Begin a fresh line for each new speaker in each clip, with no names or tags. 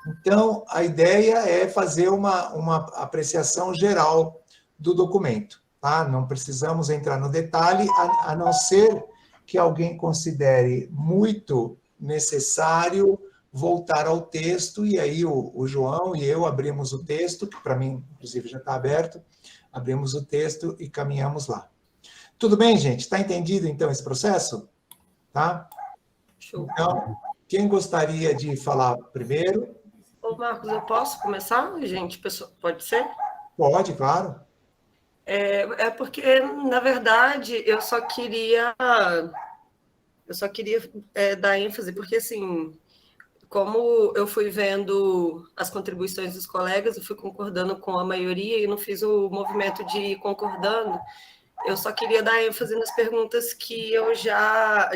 Então, a ideia é fazer uma apreciação geral do documento. Tá? Não precisamos entrar no detalhe, a não ser que alguém considere muito necessário voltar ao texto, e aí o João e eu abrimos o texto, que para mim, inclusive, já está aberto, abrimos o texto e caminhamos lá. Tudo bem, gente? Está entendido, então, esse processo? Tá?
Show.
Então, quem gostaria de falar primeiro?
Ô, Marcos, eu posso começar, gente? Pode ser?
Pode, claro.
É porque, na verdade, eu só queria dar ênfase, porque, assim, como eu fui vendo as contribuições dos colegas, eu fui concordando com a maioria e não fiz o movimento de ir concordando. Eu só queria dar ênfase nas perguntas que eu já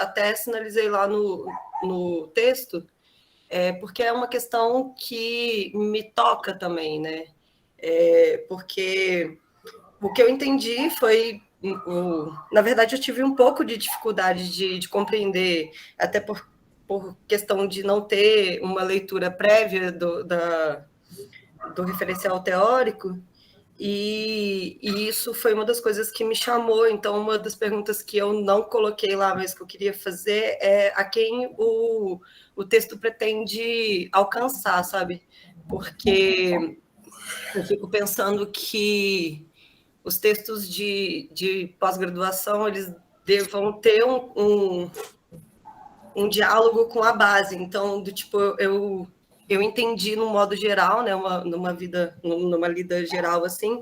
até sinalizei lá no texto, porque é uma questão que me toca também, né? Porque o que eu entendi foi... Na verdade, eu tive um pouco de dificuldade de compreender, até por questão de não ter uma leitura prévia do referencial teórico, e isso foi uma das coisas que me chamou. Então, uma das perguntas que eu não coloquei lá, mas que eu queria fazer, é a quem o texto pretende alcançar, sabe? Porque eu fico pensando que os textos de pós-graduação, eles devam ter um diálogo com a base. Então, do tipo, eu entendi no modo geral, né, numa lida geral, assim,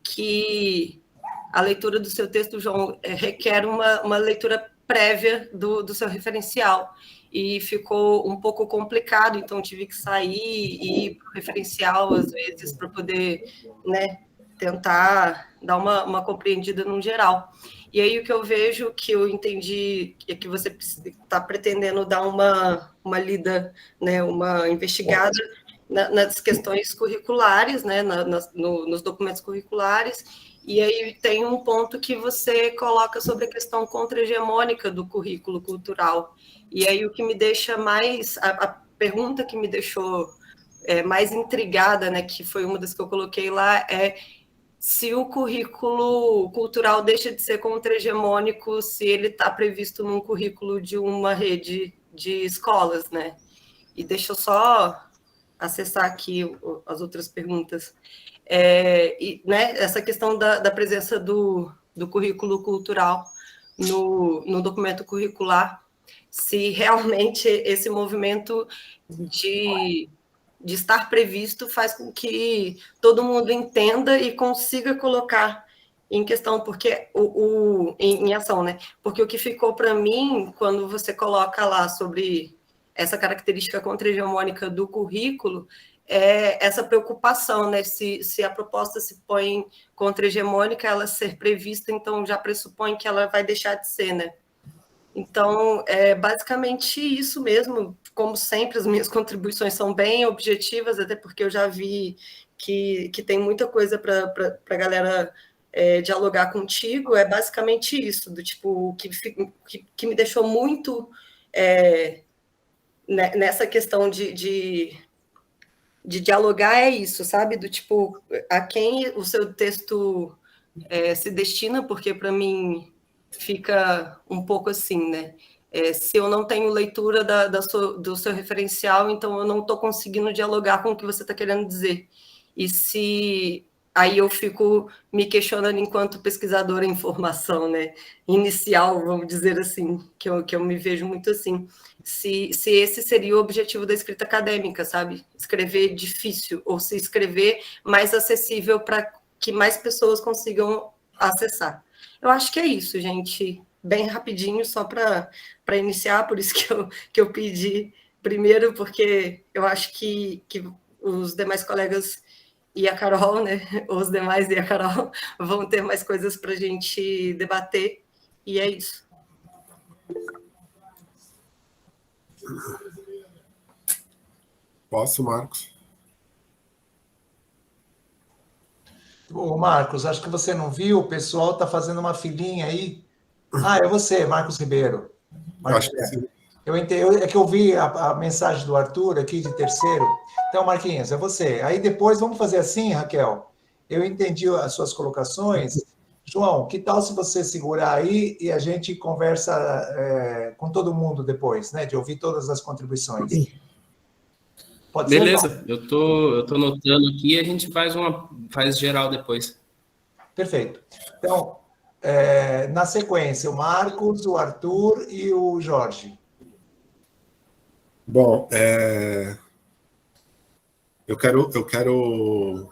que a leitura do seu texto, João, requer uma leitura prévia do seu referencial, e ficou um pouco complicado, então tive que sair e ir para o referencial, às vezes, para poder, né, tentar dar uma compreendida no geral. E aí o que eu vejo, que eu entendi, é que você está pretendendo dar uma lida, né, uma investigada nas questões curriculares, né, nos documentos curriculares, e aí tem um ponto que você coloca sobre a questão contra-hegemônica do currículo cultural. E aí o que me deixa mais... A pergunta que me deixou mais intrigada, né, que foi uma das que eu coloquei lá, é se o currículo cultural deixa de ser contra-hegemônico se ele está previsto num currículo de uma rede de escolas, né? E deixa eu só acessar aqui as outras perguntas. Né, essa questão da presença do currículo cultural no documento curricular, se realmente esse movimento de estar previsto faz com que todo mundo entenda e consiga colocar em questão, porque em ação, né? Porque o que ficou para mim, quando você coloca lá sobre essa característica contra-hegemônica do currículo, é essa preocupação, né? Se a proposta se põe contra-hegemônica, ela ser prevista, então já pressupõe que ela vai deixar de ser, né? Então, é basicamente isso mesmo. Como sempre, as minhas contribuições são bem objetivas, até porque eu já vi que tem muita coisa para a galera dialogar contigo. É basicamente isso, do tipo, que me deixou muito nessa questão de dialogar, é isso, sabe? Do tipo, a quem o seu texto se destina, porque para mim fica um pouco assim, né? Se eu não tenho leitura do seu referencial, então eu não estou conseguindo dialogar com o que você está querendo dizer. E se aí eu fico me questionando enquanto pesquisadora em formação, né? Inicial, vamos dizer assim, que eu me vejo muito assim. Se esse seria o objetivo da escrita acadêmica, sabe? Escrever difícil, ou se escrever mais acessível para que mais pessoas consigam acessar. Eu acho que é isso, gente. Bem rapidinho, só para iniciar, por isso que eu pedi primeiro, porque eu acho que os demais colegas e a Carol, né? Os demais e a Carol vão ter mais coisas para a gente debater, e é isso.
Posso, Marcos?
Ô, Marcos, acho que você não viu, o pessoal está fazendo uma filinha aí. Ah, é você, Marcos Ribeiro.
Acho que sim.
É que eu vi a mensagem do Arthur aqui de terceiro. Então, Marquinhos, é você. Aí depois vamos fazer assim, Raquel. Eu entendi as suas colocações. João, que tal se você segurar aí e a gente conversa com todo mundo depois, né? De ouvir todas as contribuições. Pode ser, João?
Beleza, eu tô anotando aqui e a gente faz geral depois.
Perfeito. Então, na sequência, o Marcos, o Arthur e o Jorge.
Bom, eu quero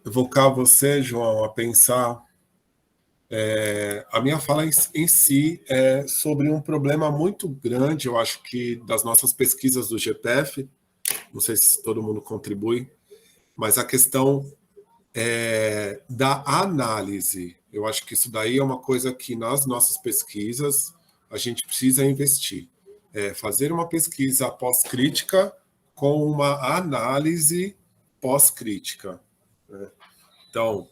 evocar você, João, a pensar. A minha fala em si é sobre um problema muito grande, eu acho que das nossas pesquisas do GPF, não sei se todo mundo contribui, mas a questão da análise. Eu acho que isso daí é uma coisa que nas nossas pesquisas a gente precisa investir. Fazer uma pesquisa pós-crítica com uma análise pós-crítica, né? Então,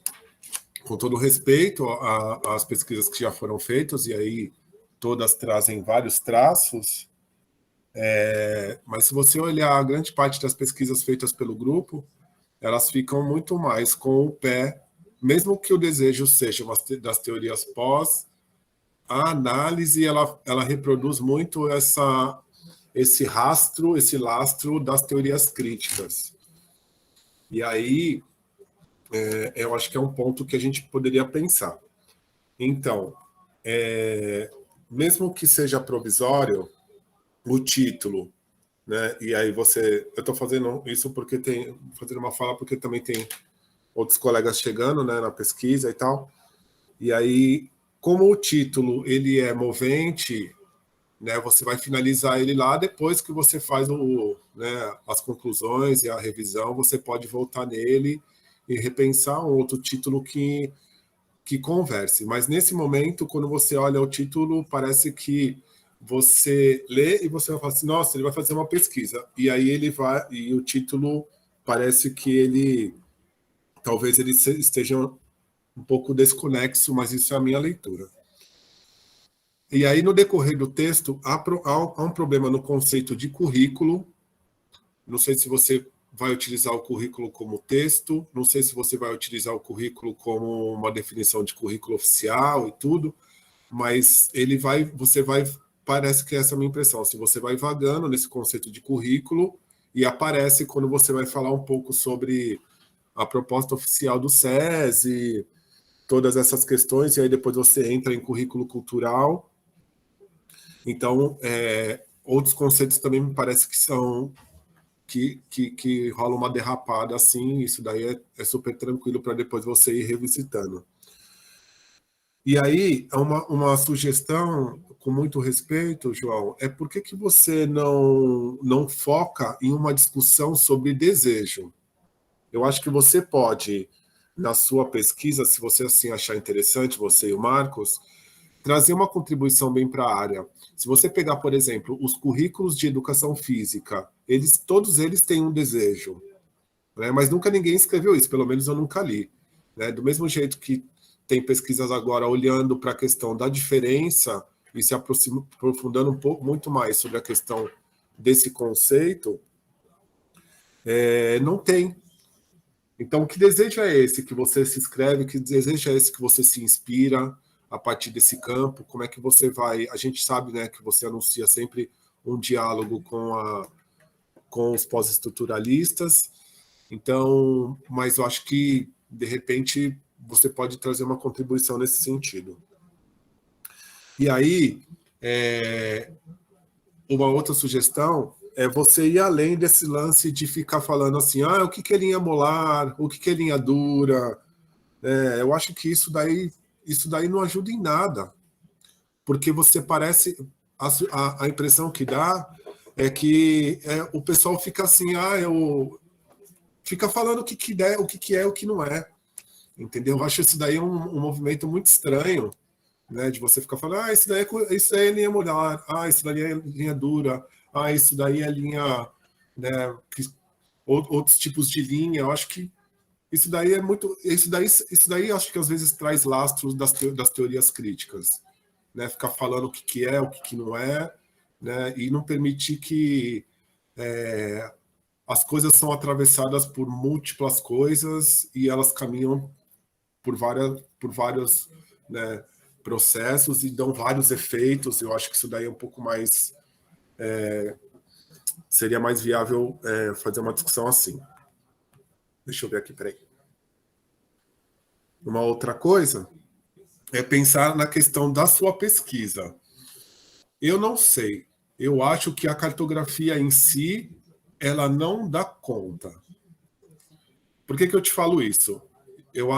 com todo respeito às pesquisas que já foram feitas, e aí todas trazem vários traços, mas se você olhar a grande parte das pesquisas feitas pelo grupo, elas ficam muito mais com o pé, mesmo que o desejo seja das teorias pós, a análise ela reproduz muito esse lastro das teorias críticas. E aí, eu acho que é um ponto que a gente poderia pensar. Então, mesmo que seja provisório, o título, né? E aí eu estou fazendo isso fazendo uma fala porque também tem outros colegas chegando, né, na pesquisa e tal. E aí, como o título ele é movente, né, você vai finalizar ele lá depois que você faz as conclusões e a revisão, você pode voltar nele e repensar um outro título que converse. Mas nesse momento, quando você olha o título, parece que você lê e você vai falar assim, nossa, ele vai fazer uma pesquisa. E aí e o título parece que talvez ele esteja um pouco desconexo, mas isso é a minha leitura. E aí, no decorrer do texto, há um problema no conceito de currículo. Não sei se você vai utilizar o currículo como texto, não sei se você vai utilizar o currículo como uma definição de currículo oficial e tudo, mas parece que essa é a minha impressão, se você vai vagando nesse conceito de currículo e aparece quando você vai falar um pouco sobre a proposta oficial do SESI, todas essas questões, e aí depois você entra em currículo cultural. Então, outros conceitos também me parece que são que rola uma derrapada assim, isso daí é super tranquilo para depois você ir revisitando. E aí, uma sugestão, com muito respeito, João, é por que você não foca em uma discussão sobre desejo? Eu acho que você pode, na sua pesquisa, se você assim achar interessante, você e o Marcos, trazer uma contribuição bem para a área. Se você pegar, por exemplo, os currículos de educação física, todos eles têm um desejo, né? Mas nunca ninguém escreveu isso, pelo menos eu nunca li, né? Do mesmo jeito que tem pesquisas agora olhando para a questão da diferença e se aprofundando muito mais sobre a questão desse conceito, não tem. Então, que desejo é esse que você se inscreve? Que desejo é esse que você se inspira a partir desse campo? Como é que você vai... A gente sabe, né, que você anuncia sempre um diálogo com os pós-estruturalistas. Então, mas eu acho que, de repente, você pode trazer uma contribuição nesse sentido. E aí, uma outra sugestão é você ir além desse lance de ficar falando assim, o que é linha molar, o que é linha dura. Eu acho que isso daí não ajuda em nada, porque você parece... A impressão que dá é que o pessoal fica assim, fica falando o que é, o que é, o que não é. Entendeu? Eu acho isso daí um movimento muito estranho, né? De você ficar falando, isso daí é linha molar, isso daí é linha dura, isso daí é linha, né, outros tipos de linha. Eu acho que isso daí é muito... Isso daí acho que às vezes traz lastros das teorias críticas. né, ficar falando o que é, o que não é, né, e não permitir que as coisas são atravessadas por múltiplas coisas e elas caminham por vários, né, processos e dão vários efeitos. Eu acho que isso daí é um pouco mais... seria mais viável fazer uma discussão assim. Deixa eu ver aqui, peraí. Uma outra coisa é pensar na questão da sua pesquisa. Eu não sei. Eu acho que a cartografia em si, ela não dá conta. Por que eu te falo isso? Eu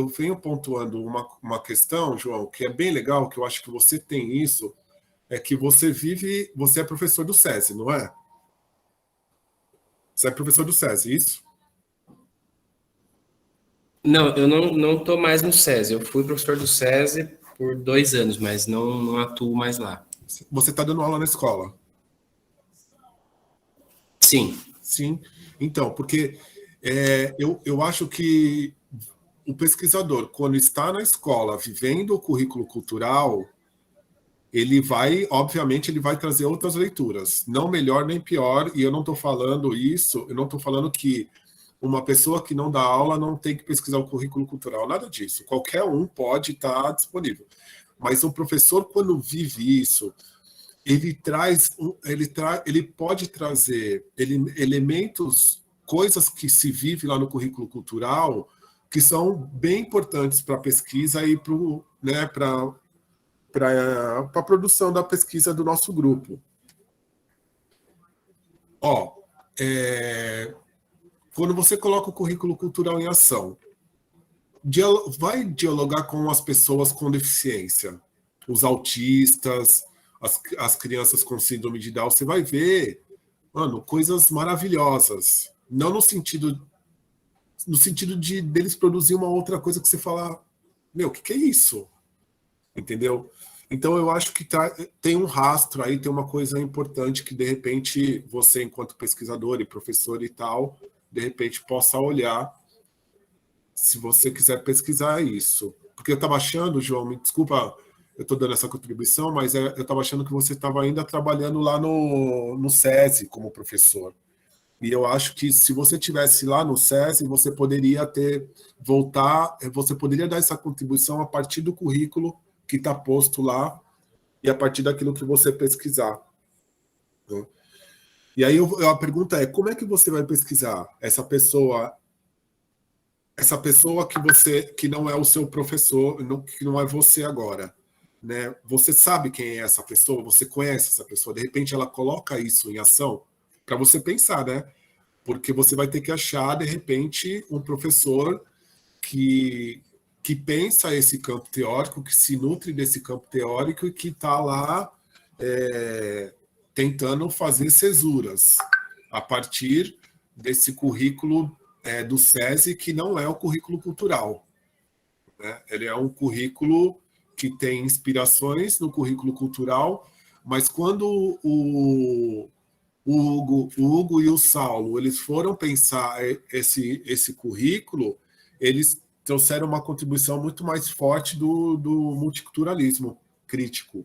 venho pontuando uma questão, João, que é bem legal, que eu acho que você tem isso, é que você é professor do SESI, não é? Você é professor do SESI, isso?
Não, eu não estou mais no SESI. Eu fui professor do SESI por 2 anos, mas não atuo mais lá.
Você está dando aula na escola?
Sim.
Sim. Então, porque eu acho que o pesquisador, quando está na escola, vivendo o currículo cultural, obviamente, ele vai trazer outras leituras, não melhor nem pior, e eu não estou falando isso, eu não estou falando que uma pessoa que não dá aula não tem que pesquisar o currículo cultural, nada disso. Qualquer um pode estar disponível. Mas o professor, quando vive isso, ele pode trazer elementos, coisas que se vive lá no currículo cultural, que são bem importantes para a pesquisa e para a produção da pesquisa do nosso grupo. Quando você coloca o currículo cultural em ação, vai dialogar com as pessoas com deficiência, os autistas, as crianças com síndrome de Down, você vai ver, mano, coisas maravilhosas. Não no sentido de deles produzir uma outra coisa que você fala, meu, o que é isso? Entendeu? Então, eu acho que tem um rastro aí, tem uma coisa importante que, de repente, você, enquanto pesquisador e professor e tal, de repente, possa olhar, se você quiser pesquisar isso. Porque eu estava achando, João, me desculpa, eu estou dando essa contribuição, mas eu estava achando que você estava ainda trabalhando lá no SESI como professor. E eu acho que se você estivesse lá no SESI, você poderia você poderia dar essa contribuição a partir do currículo que está posto lá e a partir daquilo que você pesquisar. Né? E aí a pergunta é, como é que você vai pesquisar essa pessoa que não é o seu professor, que não é você agora? Né? Você sabe quem é essa pessoa, você conhece essa pessoa, de repente ela coloca isso em ação para você pensar, né? Porque você vai ter que achar, de repente, um professor que pensa esse campo teórico, que se nutre desse campo teórico e que está lá tentando fazer cesuras a partir desse currículo do SESI, que não é o currículo cultural. Né? Ele é um currículo que tem inspirações no currículo cultural, mas quando o Hugo e o Saulo eles foram pensar esse currículo, eles trouxeram uma contribuição muito mais forte do multiculturalismo crítico,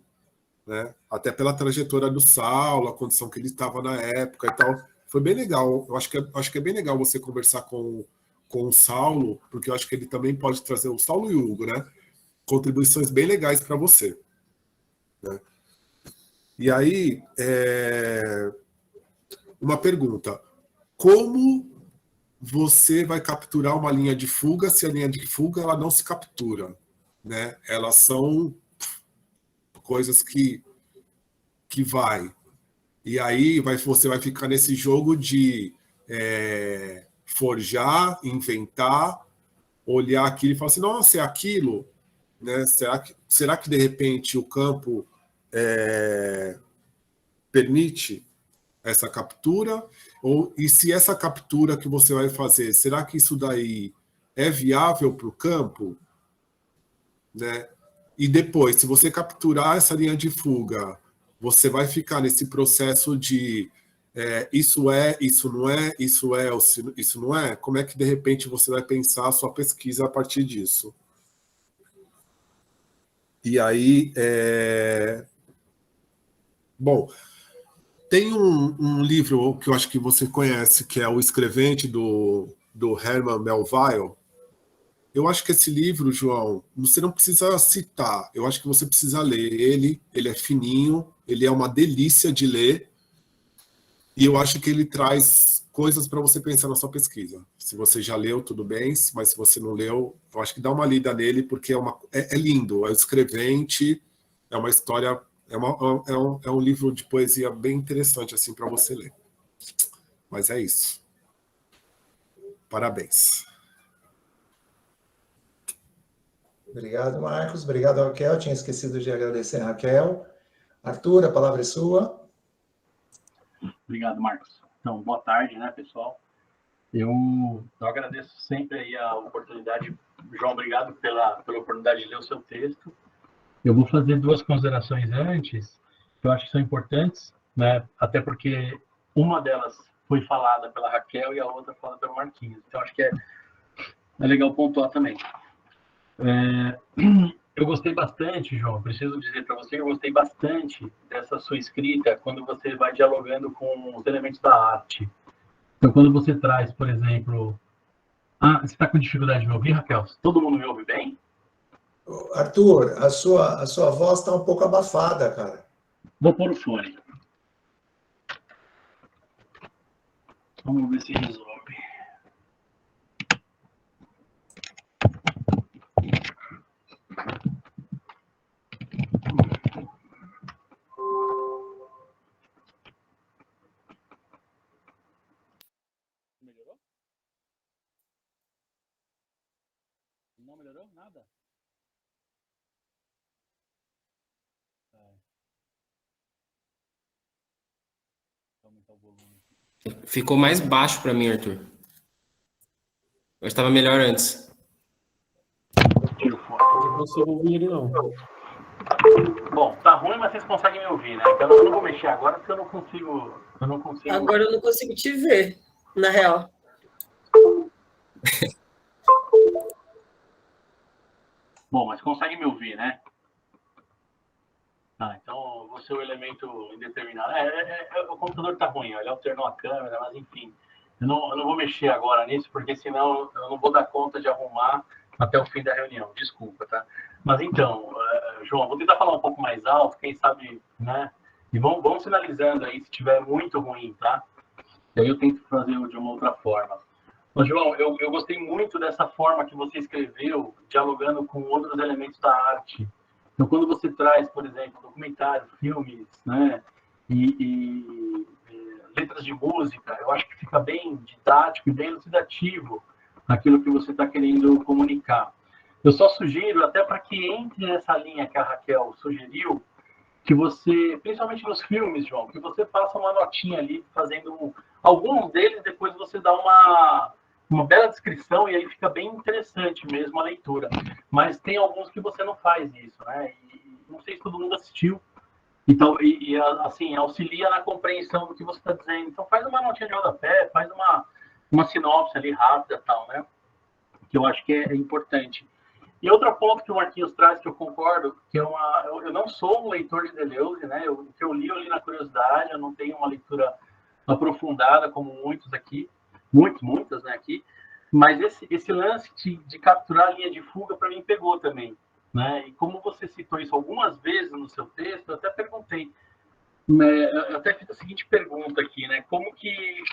né? Até pela trajetória do Saulo, a condição que ele estava na época e tal. Foi bem legal. Eu acho que é bem legal você conversar com o Saulo, porque eu acho que ele também pode trazer, o Saulo e o Hugo, né? Contribuições bem legais para você. Né? E aí, uma pergunta. Como você vai capturar uma linha de fuga se a linha de fuga ela não se captura? Né? Elas são coisas que vai. E aí você vai ficar nesse jogo de forjar, inventar, olhar aquilo e falar assim, nossa, é aquilo? Né? Será que de repente o campo permite essa captura? E se essa captura que você vai fazer, será que isso daí é viável para o campo? Né? E depois, se você capturar essa linha de fuga, você vai ficar nesse processo de isso não é, isso não é? Como é que, de repente, você vai pensar a sua pesquisa a partir disso? E aí, bom, tem um livro que eu acho que você conhece, que é O Escrevente, do Herman Melville. Eu acho que esse livro, João, você não precisa citar, eu acho que você precisa ler ele. Ele é fininho, ele é uma delícia de ler, e eu acho que ele traz coisas para você pensar na sua pesquisa. Se você já leu, tudo bem, mas se você não leu, eu acho que dá uma lida nele, porque é lindo, é O Escrevente, é uma história, é um livro de poesia bem interessante assim para você ler. Mas é isso. Parabéns.
Obrigado, Marcos. Obrigado, Raquel. Tinha esquecido de agradecer a Raquel. Arthur, a palavra é sua.
Obrigado, Marcos. Então, boa tarde, né, pessoal? Eu agradeço sempre aí a oportunidade. João, obrigado pela oportunidade de ler o seu texto. Eu vou fazer duas considerações antes, que eu acho que são importantes, né? Até porque uma delas foi falada pela Raquel e a outra falada pelo Marquinhos. Então, acho que é legal pontuar também. Eu gostei bastante, João, preciso dizer para você que eu gostei bastante dessa sua escrita quando você vai dialogando com os elementos da arte. Então, quando você traz, por exemplo... você está com dificuldade de me ouvir, Raquel? Todo mundo me ouve bem?
Arthur, a sua voz está um pouco abafada, cara.
Vou pôr o fone. Vamos ver se resolve. Melhorou? Não melhorou? Nada? Aumentar o volume.
Ficou mais baixo para mim, Arthur. Eu estava melhor antes.
Tiro fora.
Não consigo ouvir ele, não.
Bom, tá ruim, mas vocês conseguem me ouvir, né? Então eu não vou mexer agora porque eu não consigo.
Agora eu não consigo te ver, na real.
Bom, mas consegue me ouvir, né? Então vou ser o elemento indeterminado. O computador tá ruim, ele alternou a câmera, mas enfim. Eu não vou mexer agora nisso, porque senão eu não vou dar conta de arrumar até o fim da reunião. Desculpa, tá? Mas então, João, vou tentar falar um pouco mais alto, quem sabe, né? E vamos sinalizando aí se estiver muito ruim, tá? E aí eu tento fazer de uma outra forma. Mas, João, eu gostei muito dessa forma que você escreveu, dialogando com outros elementos da arte. Então, quando você traz, por exemplo, documentário, filmes, né, e letras de música, eu acho que fica bem didático e bem elucidativo aquilo que você está querendo comunicar. Eu só sugiro, até para que entre nessa linha que a Raquel sugeriu, que você, principalmente nos filmes, João, que você faça uma notinha ali, fazendo alguns deles, depois você dá uma bela descrição e aí fica bem interessante mesmo a leitura. Mas tem alguns que você não faz isso, né? E não sei se todo mundo assistiu. Então, assim, auxilia na compreensão do que você está dizendo. Então, faz uma notinha de rodapé, faz uma sinopse ali rápida e tal, né? Que eu acho que é importante. E outro ponto que o Marquinhos traz, que eu concordo, que é eu não sou um leitor de Deleuze, né? O que eu li na curiosidade, eu não tenho uma leitura aprofundada como muitos aqui, muitas, né, aqui. Mas esse lance de capturar a linha de fuga, para mim, pegou também, né? E como você citou isso algumas vezes no seu texto, eu até perguntei, né, eu até fiz a seguinte pergunta aqui, né? Como que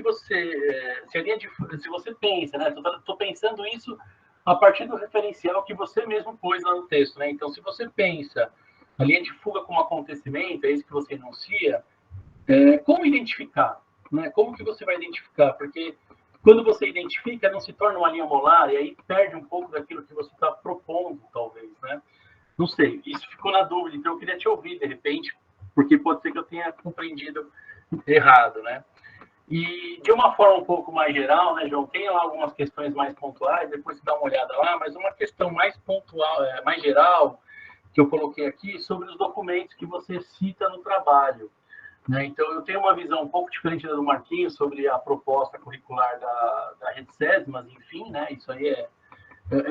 você, se você pensa, né? Tô pensando isso a partir do referencial que você mesmo pôs lá no texto, né? Então, se você pensa a linha de fuga como acontecimento, é isso que você enuncia, como identificar, né? Como que você vai identificar? Porque quando você identifica, não se torna uma linha molar e aí perde um pouco daquilo que você está propondo, talvez, né? Não sei, isso ficou na dúvida, então eu queria te ouvir, de repente, porque pode ser que eu tenha compreendido errado, né? E de uma forma um pouco mais geral, né, João, tem lá algumas questões mais pontuais, depois você dá uma olhada lá, mas uma questão mais pontual, mais geral, que eu coloquei aqui, sobre os documentos que você cita no trabalho, né? Então, eu tenho uma visão um pouco diferente da do Marquinhos sobre a proposta curricular da Rede SES, mas enfim, né, isso aí é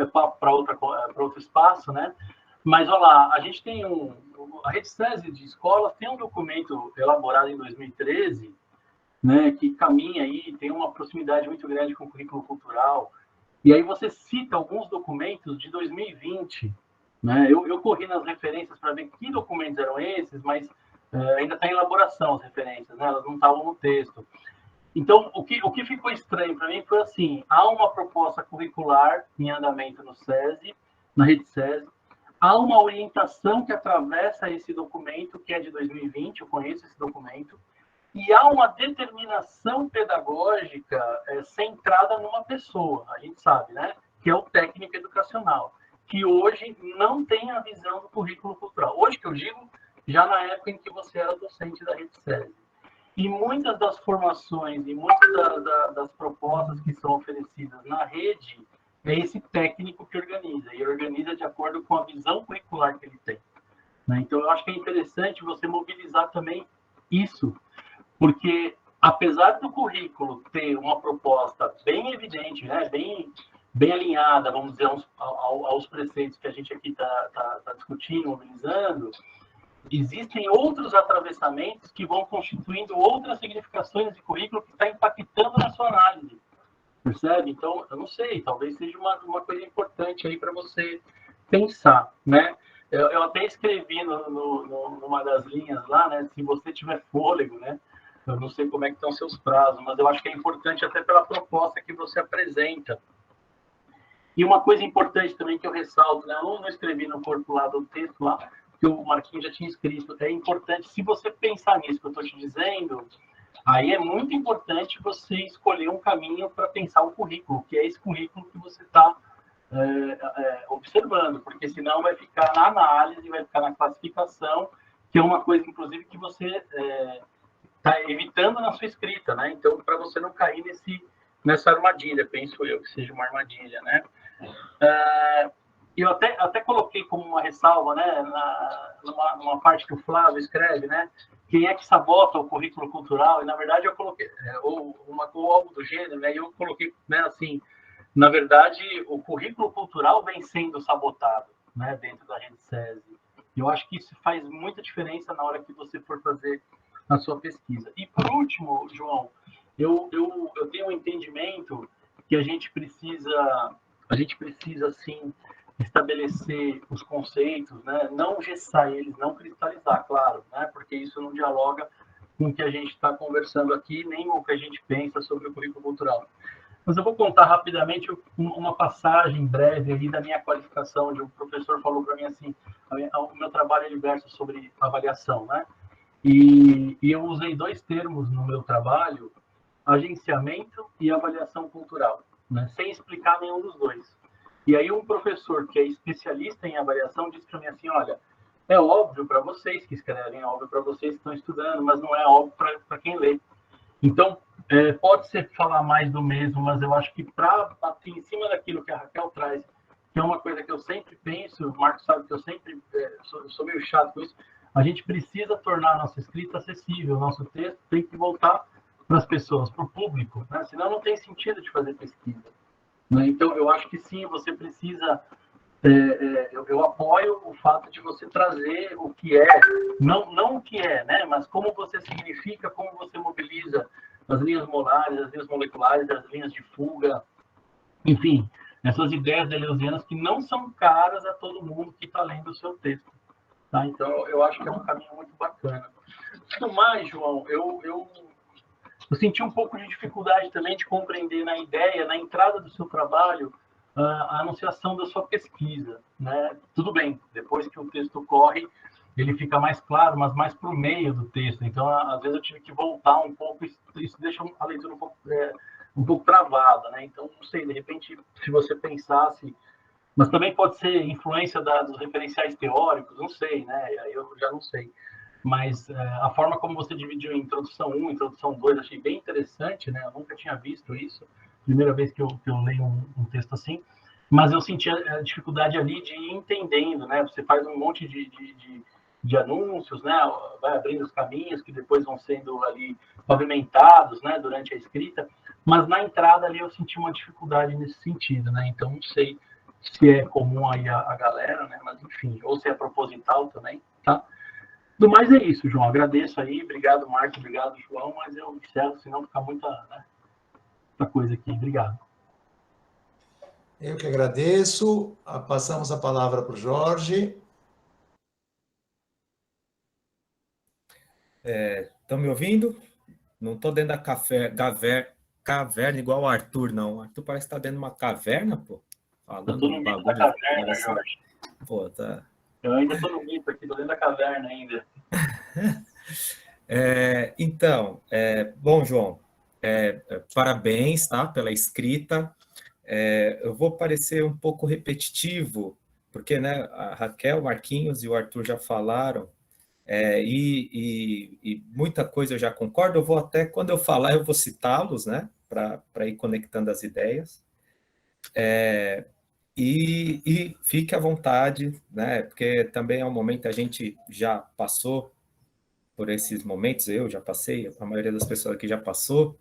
para outro espaço, né? Mas, olha lá, a gente tem a Rede SESI de escolas tem um documento elaborado em 2013, né, que caminha aí, tem uma proximidade muito grande com o currículo cultural, e aí você cita alguns documentos de 2020, né? Eu corri nas referências para ver que documentos eram esses, mas ainda está em elaboração as referências, né? Elas não estavam no texto. Então, o que ficou estranho para mim foi assim, há uma proposta curricular em andamento no SESI, na Rede SESI, há uma orientação que atravessa esse documento, que é de 2020, eu conheço esse documento, e há uma determinação pedagógica centrada numa pessoa, a gente sabe, né? Que é o técnico educacional, que hoje não tem a visão do currículo cultural. Hoje, que eu digo, já na época em que você era docente da Rede SESI. E muitas das formações e muitas das propostas que são oferecidas na rede, é esse técnico que organiza, e organiza de acordo com a visão curricular que ele tem, né? Então, eu acho que é interessante você mobilizar também isso, porque, apesar do currículo ter uma proposta bem evidente, né, bem alinhada, vamos dizer, aos preceitos que a gente aqui está discutindo, mobilizando, existem outros atravessamentos que vão constituindo outras significações de currículo que está impactando na sua análise. Percebe? Então, eu não sei, talvez seja uma coisa importante aí para você pensar, né? Eu até escrevi numa das linhas lá, né? Se você tiver fôlego, né? Eu não sei como é que estão seus prazos, mas eu acho que é importante até pela proposta que você apresenta. E uma coisa importante também que eu ressalto, né? Eu não escrevi no corpo lá do texto lá, que o Marquinhos já tinha escrito. É importante, se você pensar nisso que eu estou te dizendo, aí é muito importante você escolher um caminho para pensar o currículo, que é esse currículo que você está observando, porque senão vai ficar na análise, vai ficar na classificação, que é uma coisa, inclusive, que você está evitando na sua escrita, né? Então, para você não cair nessa armadilha, penso eu, que seja uma armadilha, né? Eu até coloquei como uma ressalva, né, numa parte que o Flávio escreve, né? Quem é que sabota o currículo cultural? E, na verdade, eu coloquei, ou algo do gênero, né? E eu coloquei, né, assim, na verdade, o currículo cultural vem sendo sabotado, né, dentro da Rede SESI. E eu acho que isso faz muita diferença na hora que você for fazer a sua pesquisa. E, por último, João, eu tenho um entendimento que a gente precisa, sim, estabelecer os conceitos, né? Não engessar eles, não cristalizar, claro, né? Porque isso não dialoga com o que a gente está conversando aqui, nem com o que a gente pensa sobre o currículo cultural. Mas eu vou contar rapidamente uma passagem breve ali da minha qualificação, onde o professor falou para mim assim, o meu trabalho ele versa sobre avaliação, né? E eu usei dois termos no meu trabalho, agenciamento e avaliação cultural, né? Sem explicar nenhum dos dois. E aí um professor que é especialista em avaliação disse para mim assim, olha, é óbvio para vocês que escrevem, é óbvio para vocês que estão estudando, mas não é óbvio para quem lê. Então, pode ser falar mais do mesmo, mas eu acho que para bater em cima daquilo que a Raquel traz, que é uma coisa que eu sempre penso, o Marcos sabe que eu sempre sou meio chato com isso, a gente precisa tornar a nossa escrita acessível, o nosso texto tem que voltar para as pessoas, para o público, né? Senão não tem sentido de fazer pesquisa. Então, eu acho que sim, você precisa... eu apoio o fato de você trazer o que é, não o que é, né? Mas como você significa, como você mobiliza as linhas molares, as linhas moleculares, as linhas de fuga, enfim, essas ideias deleuzianas que não são caras a todo mundo que está lendo o seu texto. Tá? Então, eu acho que é um caminho muito bacana. No mais, João, eu senti um pouco de dificuldade também de compreender na ideia, na entrada do seu trabalho, a anunciação da sua pesquisa, né? Tudo bem, depois que o texto corre, ele fica mais claro, mas mais para o meio do texto. Então, às vezes eu tive que voltar um pouco, isso deixa a leitura um pouco travada, né? Então, não sei, de repente, se você pensasse... Mas também pode ser influência dos referenciais teóricos, não sei, né? Aí eu já não sei. Mas a forma como você dividiu em introdução 1, introdução 2, achei bem interessante, né? Eu nunca tinha visto isso. Primeira vez que eu leio um texto assim. Mas eu senti a dificuldade ali de ir entendendo, né? Você faz um monte de anúncios, né? Vai abrindo os caminhos que depois vão sendo ali pavimentados, né? Durante a escrita. Mas na entrada ali eu senti uma dificuldade nesse sentido, né? Então não sei se é comum aí a galera, né? Mas enfim, ou se é proposital também, tá? Do mais é isso, João. Agradeço aí, obrigado, Marcos, obrigado, João, mas eu encerro, senão fica muita, né, muita coisa aqui. Obrigado.
Eu que agradeço. Passamos a palavra para o Jorge.
Estão me ouvindo? Não estou dentro da caverna igual o Arthur, não. O Arthur parece que está dentro de uma caverna, pô.
Eu tô no mito da caverna, Jorge.
Pô, tá.
Eu ainda tô no mito aqui, tô dentro da caverna ainda.
Então, bom, João, parabéns, tá, pela escrita. Eu vou parecer um pouco repetitivo, porque, né, a Raquel, Marquinhos e o Arthur já falaram, e muita coisa eu já concordo. Eu vou até, quando eu falar, eu vou citá-los, né, para ir conectando as ideias. E fique à vontade, né, porque também é um momento, a gente já passou por esses momentos, eu já passei, a maioria das pessoas aqui já passou.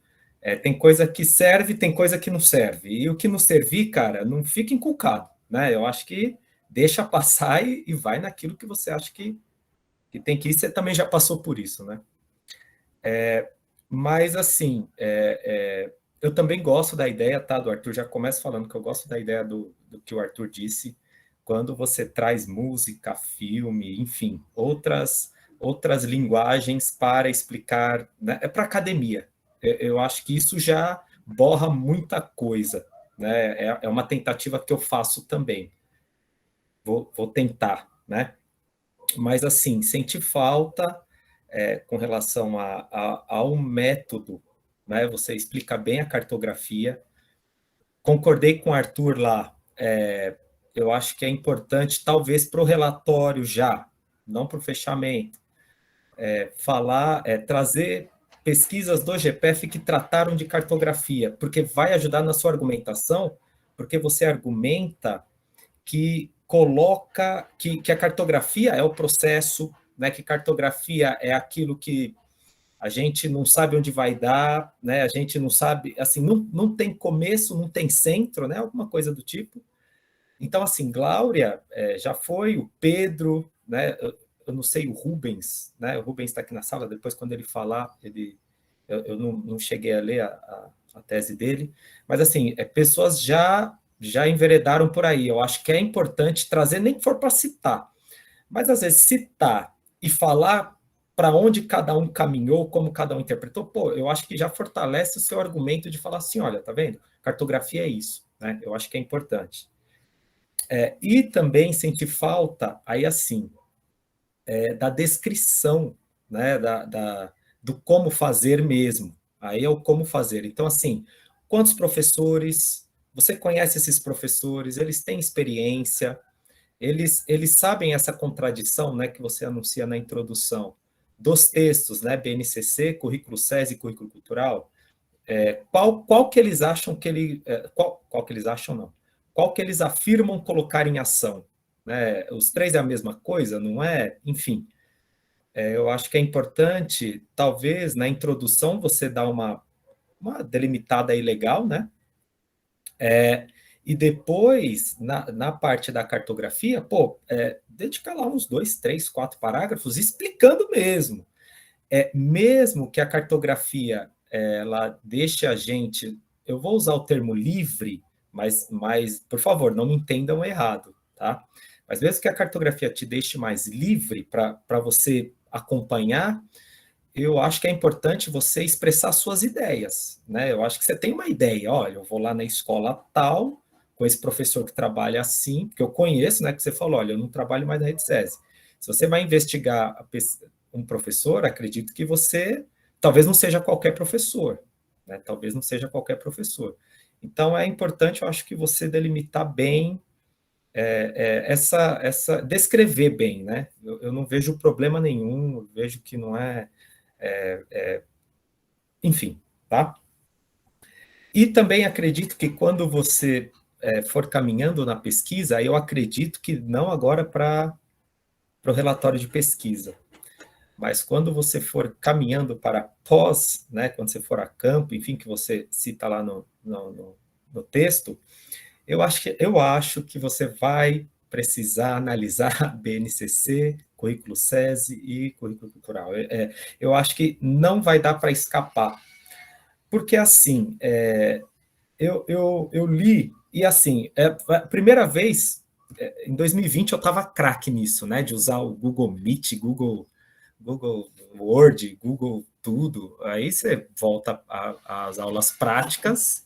Tem coisa que serve, tem coisa que não serve. E o que não servir, cara, não fica inculcado, né? Eu acho que deixa passar e vai naquilo que você acha que tem que ir. Você também já passou por isso, né? Mas, assim, eu também gosto da ideia, tá, do Arthur. Já começo falando que eu gosto da ideia do que o Arthur disse, quando você traz música, filme, enfim, outras linguagens para explicar, né? É para academia. Eu acho que isso já borra muita coisa, né? É uma tentativa que eu faço também. Vou tentar, né? Mas, assim, senti falta com relação ao método, né? Você explica bem a cartografia. Concordei com o Arthur lá. Eu acho que é importante, talvez para o relatório já, não para o fechamento, trazer pesquisas do GPF que trataram de cartografia, porque vai ajudar na sua argumentação, porque você argumenta que coloca que a cartografia é o processo, né, que cartografia é aquilo que a gente não sabe onde vai dar, né, a gente não sabe, assim, não tem começo, não tem centro, né, alguma coisa do tipo. Então, assim, Glória já foi, o Pedro, né, eu não sei, o Rubens, né, o Rubens está aqui na sala, depois quando ele falar, eu não cheguei a ler a tese dele, mas, assim, pessoas já enveredaram por aí. Eu acho que é importante trazer, nem que for para citar, mas, às vezes, citar e falar para onde cada um caminhou, como cada um interpretou, pô, eu acho que já fortalece o seu argumento de falar assim, olha, tá vendo? Cartografia é isso, né? Eu acho que é importante. E também senti falta, aí assim, da descrição, né, do como fazer mesmo. Aí é o como fazer. Então, assim, quantos professores, você conhece esses professores, eles têm experiência, eles sabem essa contradição, né, que você anuncia na introdução, dos textos, né, BNCC, currículo SESI, currículo cultural, qual que eles acham que qual que eles acham, não, qual que eles afirmam colocar em ação, né? Os três é a mesma coisa, não é? Enfim, eu acho que é importante, talvez, na introdução, você dar uma delimitada aí legal, né? E depois, na parte da cartografia, pô, dedicar lá uns 2, 3, 4 parágrafos explicando mesmo. Mesmo que a cartografia ela deixe a gente, eu vou usar o termo livre, mas por favor, não me entendam errado, tá? Mas mesmo que a cartografia te deixe mais livre para você acompanhar, eu acho que é importante você expressar suas ideias, né? Eu acho que você tem uma ideia, olha, eu vou lá na escola tal, com esse professor que trabalha assim, que eu conheço, né? Que você falou, olha, eu não trabalho mais na Rede SESI. Se você vai investigar um professor, acredito que você talvez não seja qualquer professor, né? Talvez não seja qualquer professor. Então é importante, eu acho que você delimitar bem descrever bem, né? Eu não vejo problema nenhum, eu vejo que não enfim, tá? E também acredito que quando você for caminhando na pesquisa, eu acredito que não agora para o relatório de pesquisa, mas quando você for caminhando para pós, né, quando você for a campo, enfim, que você cita lá no texto, Eu acho que você vai precisar analisar BNCC, currículo SESI e currículo cultural. Eu acho que não vai dar para escapar, porque assim, eu li, e assim, a primeira vez, em 2020, eu estava craque nisso, né, de usar o Google Meet, Google Word, Google tudo. Aí você volta às aulas práticas,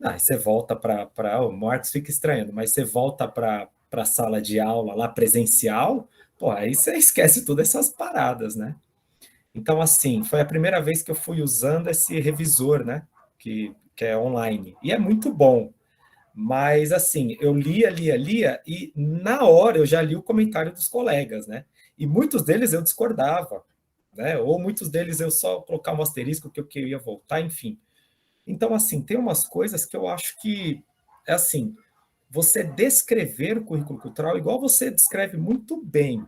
aí você volta para o Marcos fica estranhando, mas você volta para a sala de aula lá presencial, pô, aí você esquece todas essas paradas, né? Então, assim, foi a primeira vez que eu fui usando esse revisor, né? Que é online. E é muito bom. Mas, assim, eu lia, e na hora eu já li o comentário dos colegas, né? E muitos deles eu discordava, né? Ou muitos deles eu só colocava um asterisco que eu queria voltar, enfim. Então, assim, tem umas coisas que eu acho que, é assim, você descrever o currículo cultural, igual você descreve muito bem,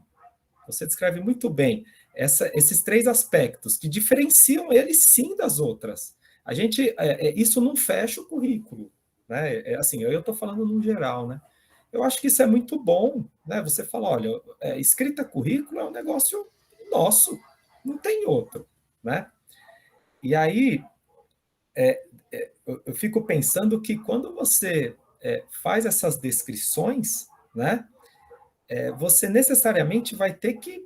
esses 3 aspectos que diferenciam ele sim das outras. A gente, isso não fecha o currículo, né? Assim, eu estou falando no geral, né? Eu acho que isso é muito bom, né? Você fala, olha, escrita currículo é um negócio nosso, não tem outro, né? E aí, eu fico pensando que quando você faz essas descrições, né? Você necessariamente vai ter que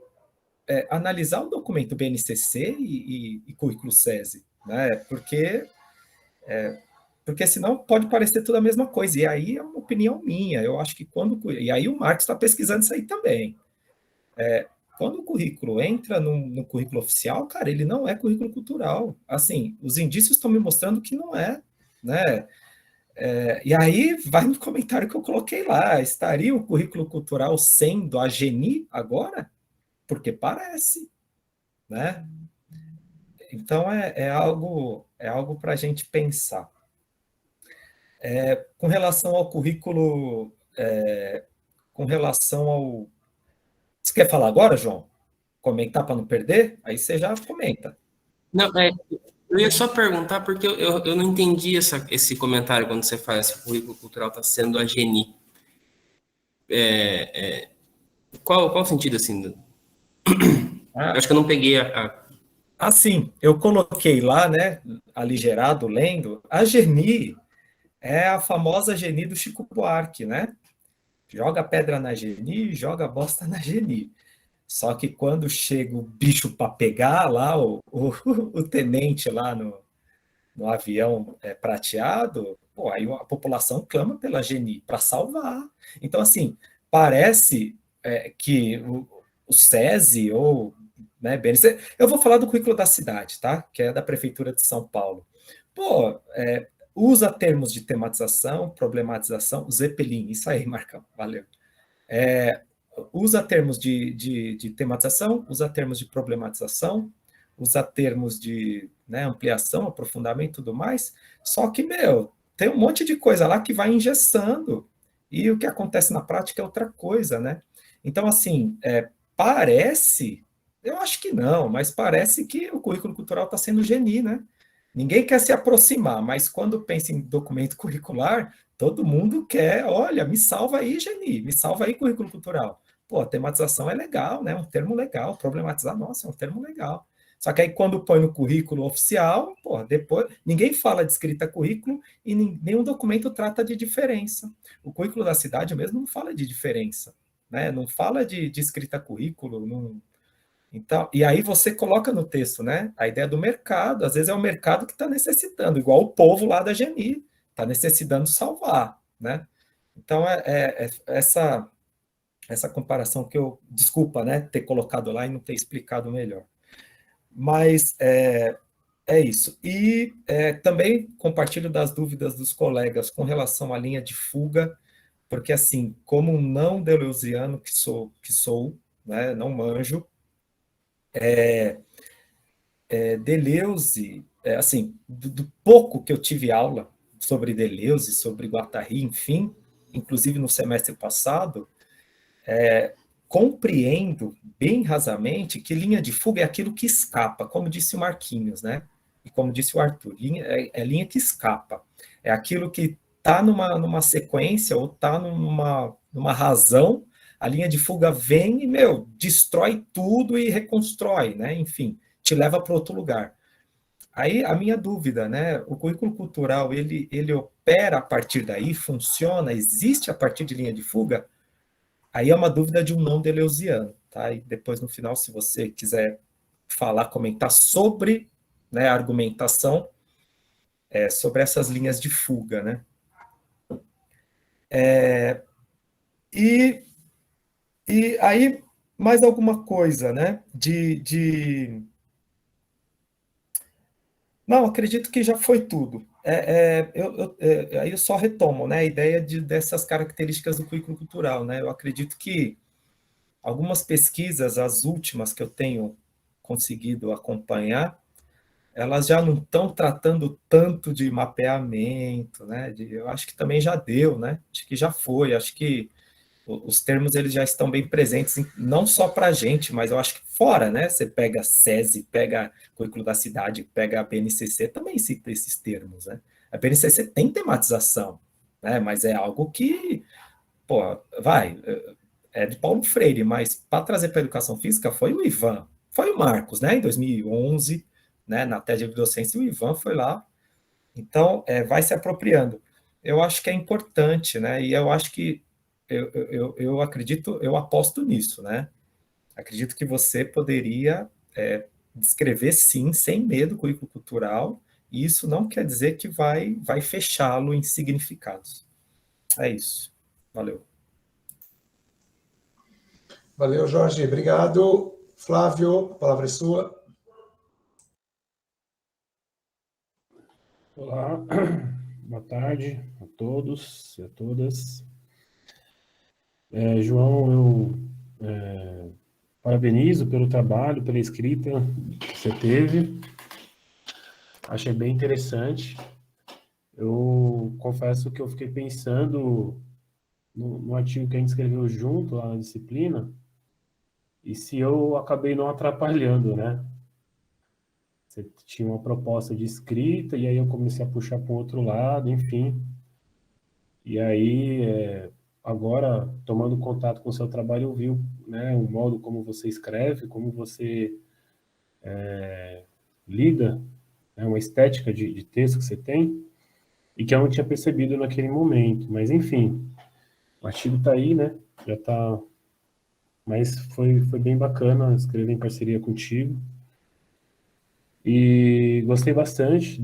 analisar o documento BNCC e currículo SESI, né? Porque senão pode parecer tudo a mesma coisa. E aí é uma opinião minha. Eu acho que e aí o Marcos está pesquisando isso aí também. Quando o currículo entra no currículo oficial, cara, ele não é currículo cultural. Assim, os indícios estão me mostrando que não é, né? E aí vai no comentário que eu coloquei lá. Estaria o currículo cultural sendo a GENI agora? Porque parece, né? Então é algo para a gente pensar. Com relação ao currículo, com relação ao... Você quer falar agora, João? Comentar para não perder? Aí você já comenta.
Não, eu ia só perguntar, porque eu não entendi esse comentário quando você fala se o currículo cultural está sendo a GENI. Qual o sentido, assim? Eu acho que eu não peguei
Assim, eu coloquei lá, né, aligerado, lendo, a GENI é a famosa GENI do Chico Buarque, né? Joga pedra na GENI, joga bosta na GENI. Só que quando chega o bicho para pegar lá, o tenente lá no avião prateado, pô, aí a população clama pela GENI para salvar. Então, assim, parece que o SESI ou né, BNC, eu vou falar do currículo da cidade, tá? Que é da Prefeitura de São Paulo. Pô, usa termos de tematização, problematização, Zeppelin, isso aí, Marcão, valeu. Usa termos de tematização, usa termos de problematização, usa termos de ampliação, aprofundamento e tudo mais, só que, tem um monte de coisa lá que vai engessando, e o que acontece na prática é outra coisa, né? Então, assim, parece, eu acho que não, mas parece que o currículo cultural está sendo GENI, né? Ninguém quer se aproximar, mas quando pensa em documento curricular, todo mundo quer, olha, me salva aí, GENI, me salva aí, currículo cultural. Pô, a tematização é legal, né? É um termo legal. Problematizar, nossa, é um termo legal. Só que aí quando põe no currículo oficial, pô, depois ninguém fala de escrita currículo e nenhum documento trata de diferença. O currículo da cidade mesmo não fala de diferença, né? Não fala de escrita currículo, não... Então, e aí você coloca no texto, né? A ideia do mercado, às vezes é o mercado que está necessitando, igual o povo lá da GENI, está necessitando salvar, né? Então, essa comparação que desculpa, né, ter colocado lá e não ter explicado melhor. Mas é isso. E também compartilho das dúvidas dos colegas com relação à linha de fuga, porque, assim, como um não deleuziano que sou, né, não manjo, Deleuze, assim, do pouco que eu tive aula sobre Deleuze, sobre Guattari, enfim, inclusive no semestre passado, compreendo bem rasamente que linha de fuga é aquilo que escapa, como disse o Marquinhos, né? E como disse o Arthur, linha que escapa. É aquilo que tá numa sequência, ou tá numa razão, a linha de fuga vem e, destrói tudo e reconstrói, né? Enfim, te leva para outro lugar. Aí, a minha dúvida, né? O currículo cultural, ele opera a partir daí, funciona, existe a partir de linha de fuga? Aí é uma dúvida de um não deleuziano, tá? E depois, no final, se você quiser falar, comentar sobre, né, a argumentação, sobre essas linhas de fuga, né? E aí, mais alguma coisa, né? Não, acredito que já foi tudo. Aí eu só retomo, né, a ideia dessas características do currículo cultural, né? Eu acredito que algumas pesquisas, as últimas que eu tenho conseguido acompanhar, elas já não estão tratando tanto de mapeamento, né? Eu acho que também já deu, né? Acho que já foi, acho que os termos eles já estão bem presentes, não só para a gente, mas eu acho que fora, né? Você pega a SESI, pega Currículo da Cidade, pega a BNCC, também cita esses termos, né? A BNCC tem tematização, né? Mas é algo que, pô, é de Paulo Freire, mas para trazer para a educação física foi o Ivan, foi o Marcos, né? Em 2011, né? Na TED de docência, o Ivan foi lá. Então, vai se apropriando. Eu acho que é importante, né? E eu acho que eu acredito, eu aposto nisso, né? Acredito que você poderia descrever, sim, sem medo, o currículo cultural, e isso não quer dizer que vai fechá-lo em significados. É isso. Valeu.
Valeu, Jorge. Obrigado. Flávio, a palavra é sua.
Olá, boa tarde a todos e a todas. João, eu parabenizo pelo trabalho, pela escrita que você teve. Achei bem interessante. Eu confesso que eu fiquei pensando no artigo que a gente escreveu junto lá na disciplina, e se eu acabei não atrapalhando, né? Você tinha uma proposta de escrita, e aí eu comecei a puxar para o outro lado, enfim. E aí, agora, tomando contato com o seu trabalho, eu vi, né, o modo como você escreve, como você lida, né, uma estética de texto que você tem, e que eu não tinha percebido naquele momento. Mas, enfim, o artigo está aí, né? Já está... Mas foi bem bacana escrever em parceria contigo. E gostei bastante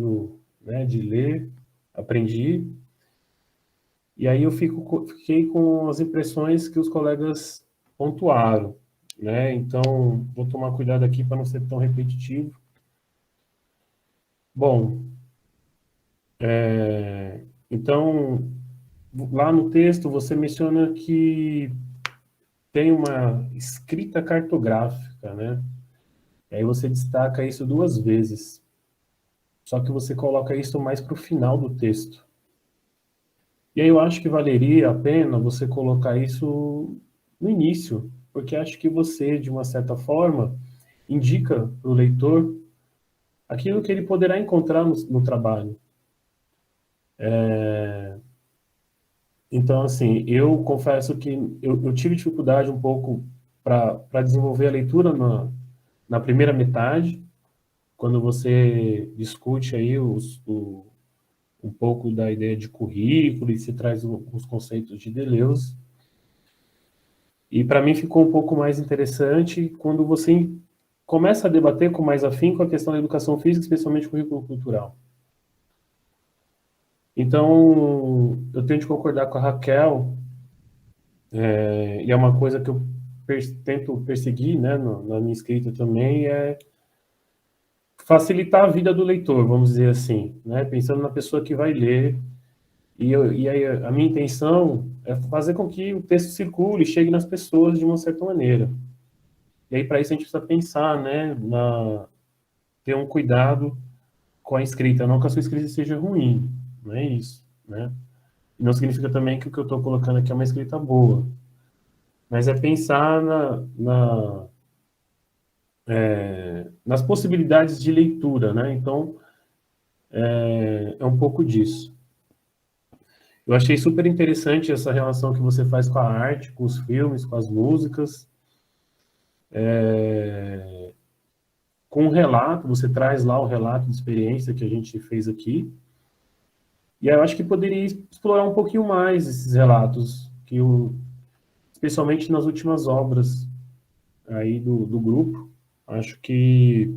de ler, aprendi. E aí eu fiquei com as impressões que os colegas pontuaram, né? Então, vou tomar cuidado aqui para não ser tão repetitivo. Bom, então, lá no texto você menciona que tem uma escrita cartográfica, né? E aí você destaca isso 2 vezes. Só que você coloca isso mais para o final do texto. E aí eu acho que valeria a pena você colocar isso no início, porque acho que você, de uma certa forma, indica para o leitor aquilo que ele poderá encontrar no trabalho. Então, assim, eu confesso que eu tive dificuldade um pouco para desenvolver a leitura na primeira metade, quando você discute aí um pouco da ideia de currículo e se traz os conceitos de Deleuze. E para mim ficou um pouco mais interessante quando você começa a debater com mais afinco a questão da educação física, especialmente o currículo cultural. Então, eu tenho de concordar com a Raquel, e é uma coisa que eu tento perseguir, né, na minha escrita também, é facilitar a vida do leitor, vamos dizer assim, né, pensando na pessoa que vai ler. E aí a minha intenção é fazer com que o texto circule, chegue nas pessoas de uma certa maneira. E aí, para isso, a gente precisa pensar, né, ter um cuidado com a escrita, não que a sua escrita seja ruim, não é isso, né? E não significa também que o que eu estou colocando aqui é uma escrita boa, mas é pensar nas possibilidades de leitura, né? Então, é um pouco disso. Eu achei super interessante essa relação que você faz com a arte, com os filmes, com as músicas. Com o relato, você traz lá o relato de experiência que a gente fez aqui. E eu acho que poderia explorar um pouquinho mais esses relatos, especialmente nas últimas obras aí do grupo. Acho que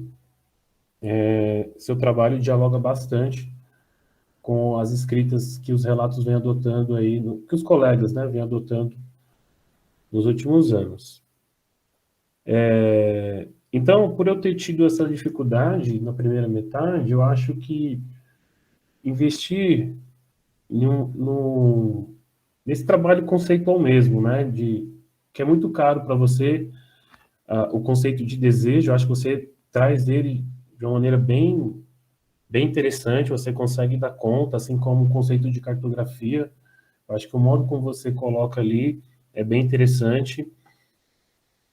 seu trabalho dialoga bastante com as escritas que os relatos vêm adotando aí, que os colegas, né, vêm adotando nos últimos anos. Então, por eu ter tido essa dificuldade na primeira metade, eu acho que investir nesse trabalho conceitual mesmo, né, que é muito caro para você, o conceito de desejo, eu acho que você traz ele de uma maneira bem interessante, você consegue dar conta, assim como o conceito de cartografia. Eu acho que o modo como você coloca ali é bem interessante.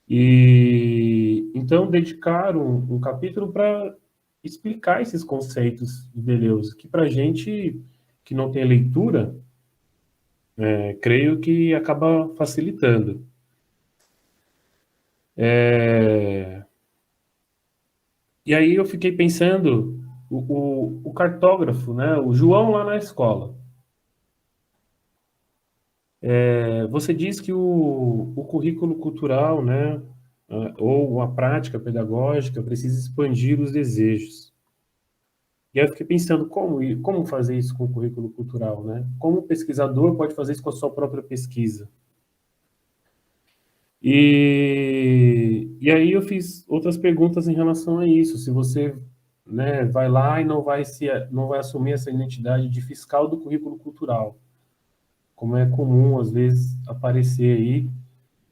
E então dedicar um capítulo para explicar esses conceitos de Deleuze, que para a gente que não tem leitura, creio que acaba facilitando. E aí eu fiquei pensando, o cartógrafo, né, o João lá na escola, você diz que o currículo cultural, né, ou a prática pedagógica precisa expandir os desejos. E aí eu fiquei pensando, como fazer isso com o currículo cultural, né? Como o pesquisador pode fazer isso com a sua própria pesquisa? E aí eu fiz outras perguntas em relação a isso. Se você, né, vai lá e não vai assumir essa identidade de fiscal do currículo cultural, como é comum, às vezes, aparecer aí,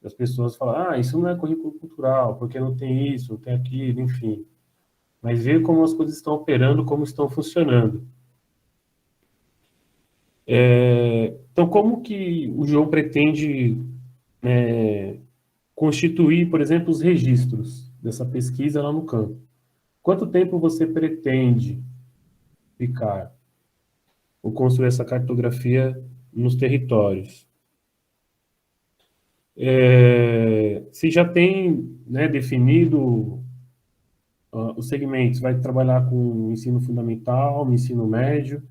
as pessoas falam, isso não é currículo cultural, porque não tem isso, não tem aquilo, enfim. Mas ver como as coisas estão operando, como estão funcionando. Então, como que o João pretende constituir, por exemplo, os registros dessa pesquisa lá no campo? Quanto tempo você pretende ficar ou construir essa cartografia nos territórios? Se já tem, né, definido os segmentos, vai trabalhar com ensino fundamental, ensino médio,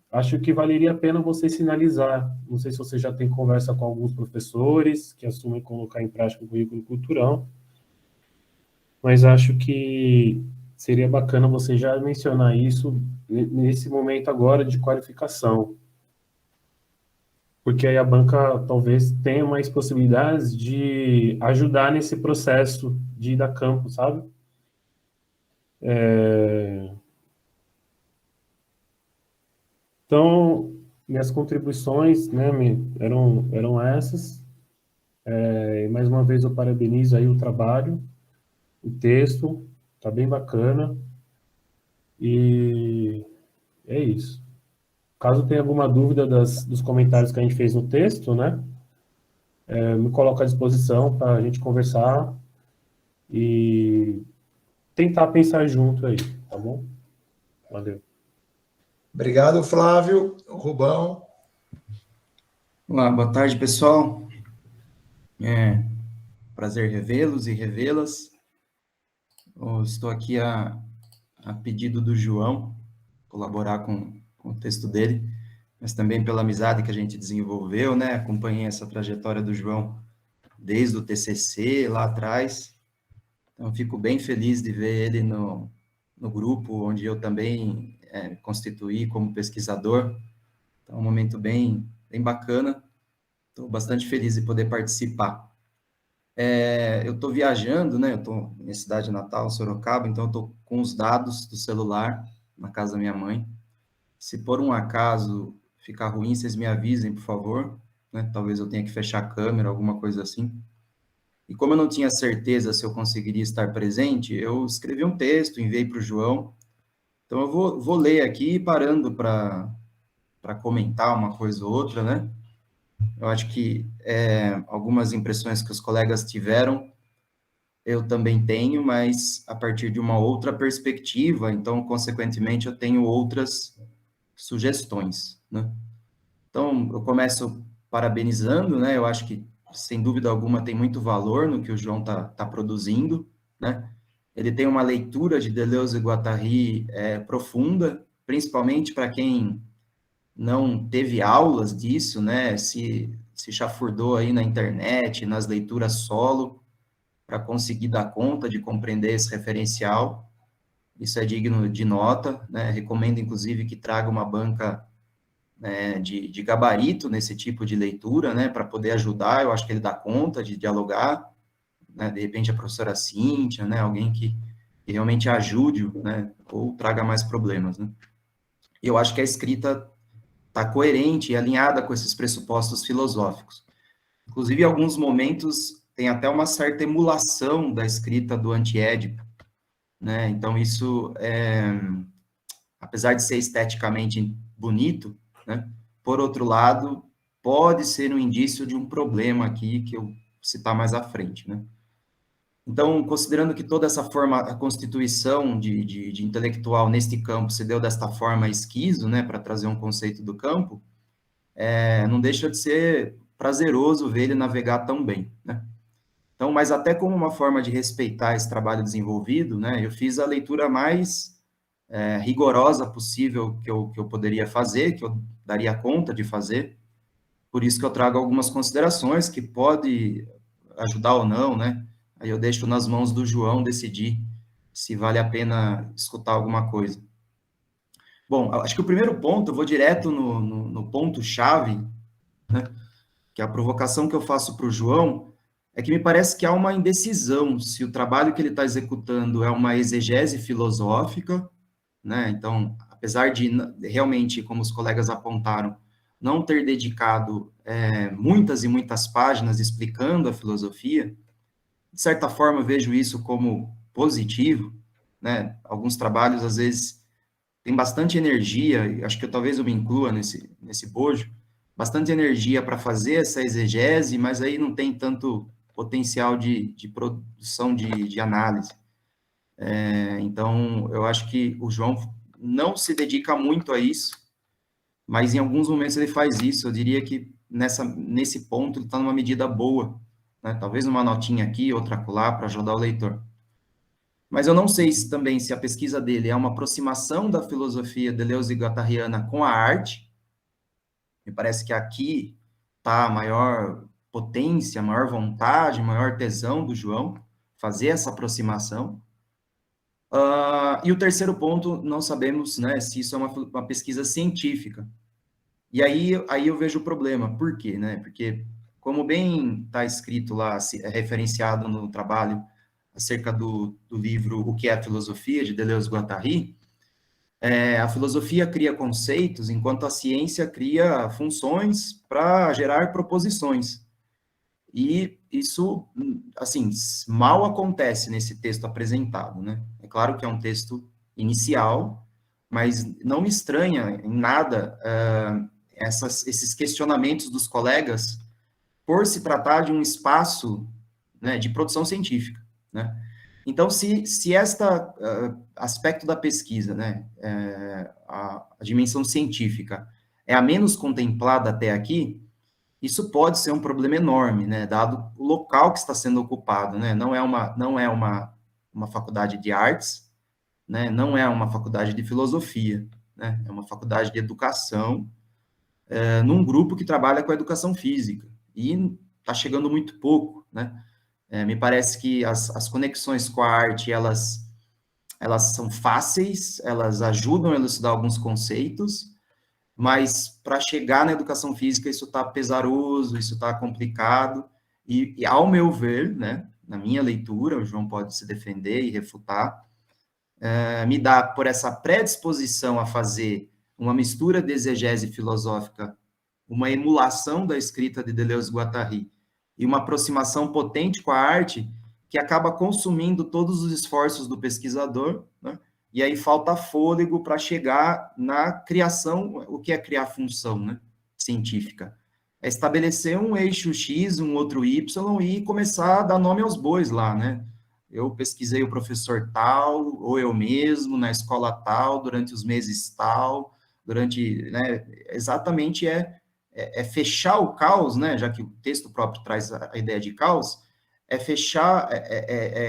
acho que valeria a pena você sinalizar. Não sei se você já tem conversa com alguns professores que assumem colocar em prática o currículo cultural, mas acho que seria bacana você já mencionar isso nesse momento agora de qualificação, porque aí a banca talvez tenha mais possibilidades de ajudar nesse processo de ir a campo, sabe? Então, minhas contribuições, né, eram essas. Mais uma vez eu parabenizo aí o trabalho, o texto, tá bem bacana. E é isso. Caso tenha alguma dúvida dos comentários que a gente fez no texto, né, me coloco à disposição para a gente conversar e tentar pensar junto aí, tá bom? Valeu.
Obrigado, Flávio. Rubão.
Olá, boa tarde, pessoal. Prazer revê-los e revê-las. Eu estou aqui a pedido do João, colaborar com o texto dele, mas também pela amizade que a gente desenvolveu, né? Acompanhei essa trajetória do João desde o TCC, lá atrás. Então, fico bem feliz de ver ele no grupo, onde eu também constituí como pesquisador. Então, é um momento bem bacana. Estou bastante feliz de poder participar. Eu estou viajando, né? Eu estou na minha cidade natal, Sorocaba, então eu estou com os dados do celular na casa da minha mãe. Se por um acaso ficar ruim, vocês me avisem, por favor, né? Talvez eu tenha que fechar a câmera, alguma coisa assim. E como eu não tinha certeza se eu conseguiria estar presente, eu escrevi um texto, enviei para o João. Então eu vou ler aqui, parando para comentar uma coisa ou outra, né? Eu acho que algumas impressões que os colegas tiveram, eu também tenho, mas a partir de uma outra perspectiva, então, consequentemente, eu tenho outras sugestões, né? Então, eu começo parabenizando, né? Eu acho que, sem dúvida alguma, tem muito valor no que o João tá produzindo, né? Ele tem uma leitura de Deleuze e Guattari profunda, principalmente para quem não teve aulas disso, né? Se chafurdou aí na internet, nas leituras solo, para conseguir dar conta de compreender esse referencial. Isso é digno de nota, né? Recomendo, inclusive, que traga uma banca, né, de gabarito nesse tipo de leitura, né, para poder ajudar. Eu acho que ele dá conta de dialogar, né, de repente a professora Cíntia, né, alguém que realmente ajude, né, ou traga mais problemas, né. E eu acho que a escrita está coerente e alinhada com esses pressupostos filosóficos. Inclusive, em alguns momentos, tem até uma certa emulação da escrita do Antiédipo, né, então isso, apesar de ser esteticamente bonito, né, por outro lado, pode ser um indício de um problema aqui, que eu vou citar mais à frente, né. Então, considerando que toda essa forma, a constituição de intelectual neste campo se deu desta forma esquizo, né, para trazer um conceito do campo, não deixa de ser prazeroso ver ele navegar tão bem, né. Então, mas até como uma forma de respeitar esse trabalho desenvolvido, né, eu fiz a leitura mais rigorosa possível que eu poderia fazer, que eu daria conta de fazer, por isso que eu trago algumas considerações que pode ajudar ou não, né? Aí eu deixo nas mãos do João decidir se vale a pena escutar alguma coisa. Bom, acho que o primeiro ponto, eu vou direto no ponto-chave, né? Que a provocação que eu faço para o João é que me parece que há uma indecisão se o trabalho que ele está executando é uma exegese filosófica, né? Então, apesar de realmente, como os colegas apontaram, não ter dedicado muitas e muitas páginas explicando a filosofia, de certa forma eu vejo isso como positivo, né? Alguns trabalhos, às vezes, têm bastante energia, acho que talvez eu me inclua nesse bojo, bastante energia para fazer essa exegese, mas aí não tem tanto potencial de produção de análise. Então, eu acho que o João não se dedica muito a isso, mas em alguns momentos ele faz isso. Eu diria que nesse ponto ele está numa medida boa, né? Talvez uma notinha aqui, outra acolá, para ajudar o leitor. Mas eu não sei também se a pesquisa dele é uma aproximação da filosofia deleuze-guattariana com a arte. Me parece que aqui está a maior potência, a maior vontade, a maior tesão do João, fazer essa aproximação. E o terceiro ponto, não sabemos, né, se isso é uma pesquisa científica. E aí eu vejo o problema. Por quê? Né? Porque, como bem está escrito lá, referenciado no trabalho acerca do livro O que é a Filosofia, de Deleuze-Guattari, a filosofia cria conceitos, enquanto a ciência cria funções para gerar proposições. E isso, assim, mal acontece nesse texto apresentado, né? É claro que é um texto inicial, mas não me estranha em nada esses questionamentos dos colegas por se tratar de um espaço, né, de produção científica, né? Então, se este aspecto da pesquisa, né, a dimensão científica, é a menos contemplada até aqui, isso pode ser um problema enorme, né, dado o local que está sendo ocupado, né, não é uma faculdade de artes, né, não é uma faculdade de filosofia, né, é uma faculdade de educação, num grupo que trabalha com a educação física, e está chegando muito pouco, né, me parece que as conexões com a arte, elas são fáceis, elas ajudam a elucidar alguns conceitos, mas para chegar na educação física isso está pesaroso, isso está complicado, e ao meu ver, né, na minha leitura, o João pode se defender e refutar, me dá por essa predisposição a fazer uma mistura de exegese filosófica, uma emulação da escrita de Deleuze-Guattari, e uma aproximação potente com a arte, que acaba consumindo todos os esforços do pesquisador, né? E aí falta fôlego para chegar na criação. O que é criar função, né, científica? É estabelecer um eixo X, um outro Y, e começar a dar nome aos bois lá, né? Eu pesquisei o professor tal, ou eu mesmo, na escola tal, durante os meses tal, né, exatamente é fechar o caos, né, já que o texto próprio traz a ideia de caos, é fechar,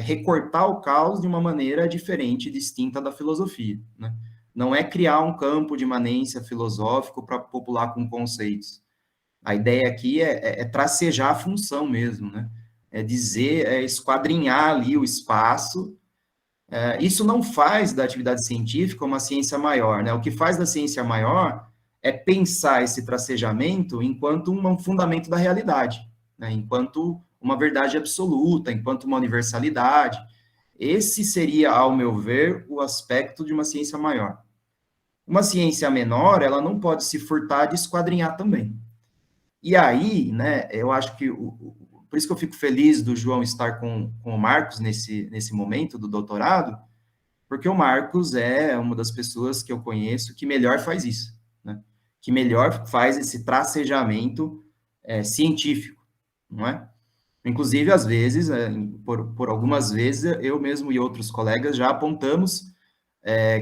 recortar o caos de uma maneira diferente, distinta da filosofia, né? Não é criar um campo de imanência filosófico para popular com conceitos. A ideia aqui é tracejar a função mesmo, né? É dizer, esquadrinhar ali o espaço. Isso não faz da atividade científica uma ciência maior, né? O que faz da ciência maior é pensar esse tracejamento enquanto um fundamento da realidade, né? Enquanto uma verdade absoluta, enquanto uma universalidade. Esse seria, ao meu ver, o aspecto de uma ciência maior. Uma ciência menor, ela não pode se furtar de esquadrinhar também. E aí, né, eu acho que, por isso que eu fico feliz do João estar com o Marcos nesse momento do doutorado, porque o Marcos é uma das pessoas que eu conheço que melhor faz isso, né? Que melhor faz esse tracejamento científico, não é? Inclusive, às vezes, por algumas vezes, eu mesmo e outros colegas já apontamos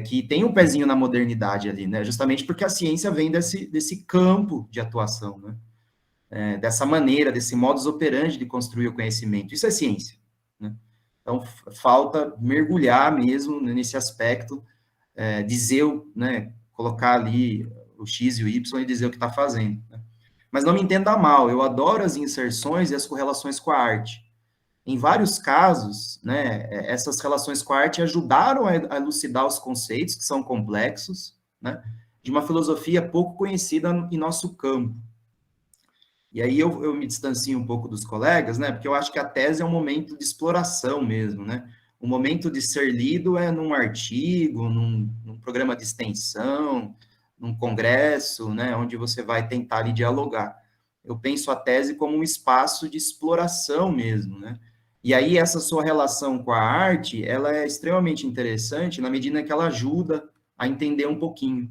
que tem um pezinho na modernidade ali, né? Justamente porque a ciência vem desse campo de atuação, né? Dessa maneira, desse modus operandi de construir o conhecimento. Isso é ciência, né? Então, falta mergulhar mesmo nesse aspecto, dizer, né, colocar ali o X e o Y e dizer o que está fazendo, né? Mas não me entenda mal, eu adoro as inserções e as correlações com a arte. Em vários casos, né, essas relações com a arte ajudaram a elucidar os conceitos, que são complexos, né, de uma filosofia pouco conhecida em nosso campo. E aí eu me distancio um pouco dos colegas, né, porque eu acho que a tese é um momento de exploração mesmo, né? O momento de ser lido é num artigo, num programa de extensão, num congresso, né, onde você vai tentar ali dialogar. Eu penso a tese como um espaço de exploração mesmo, né? E aí essa sua relação com a arte, ela é extremamente interessante na medida que ela ajuda a entender um pouquinho.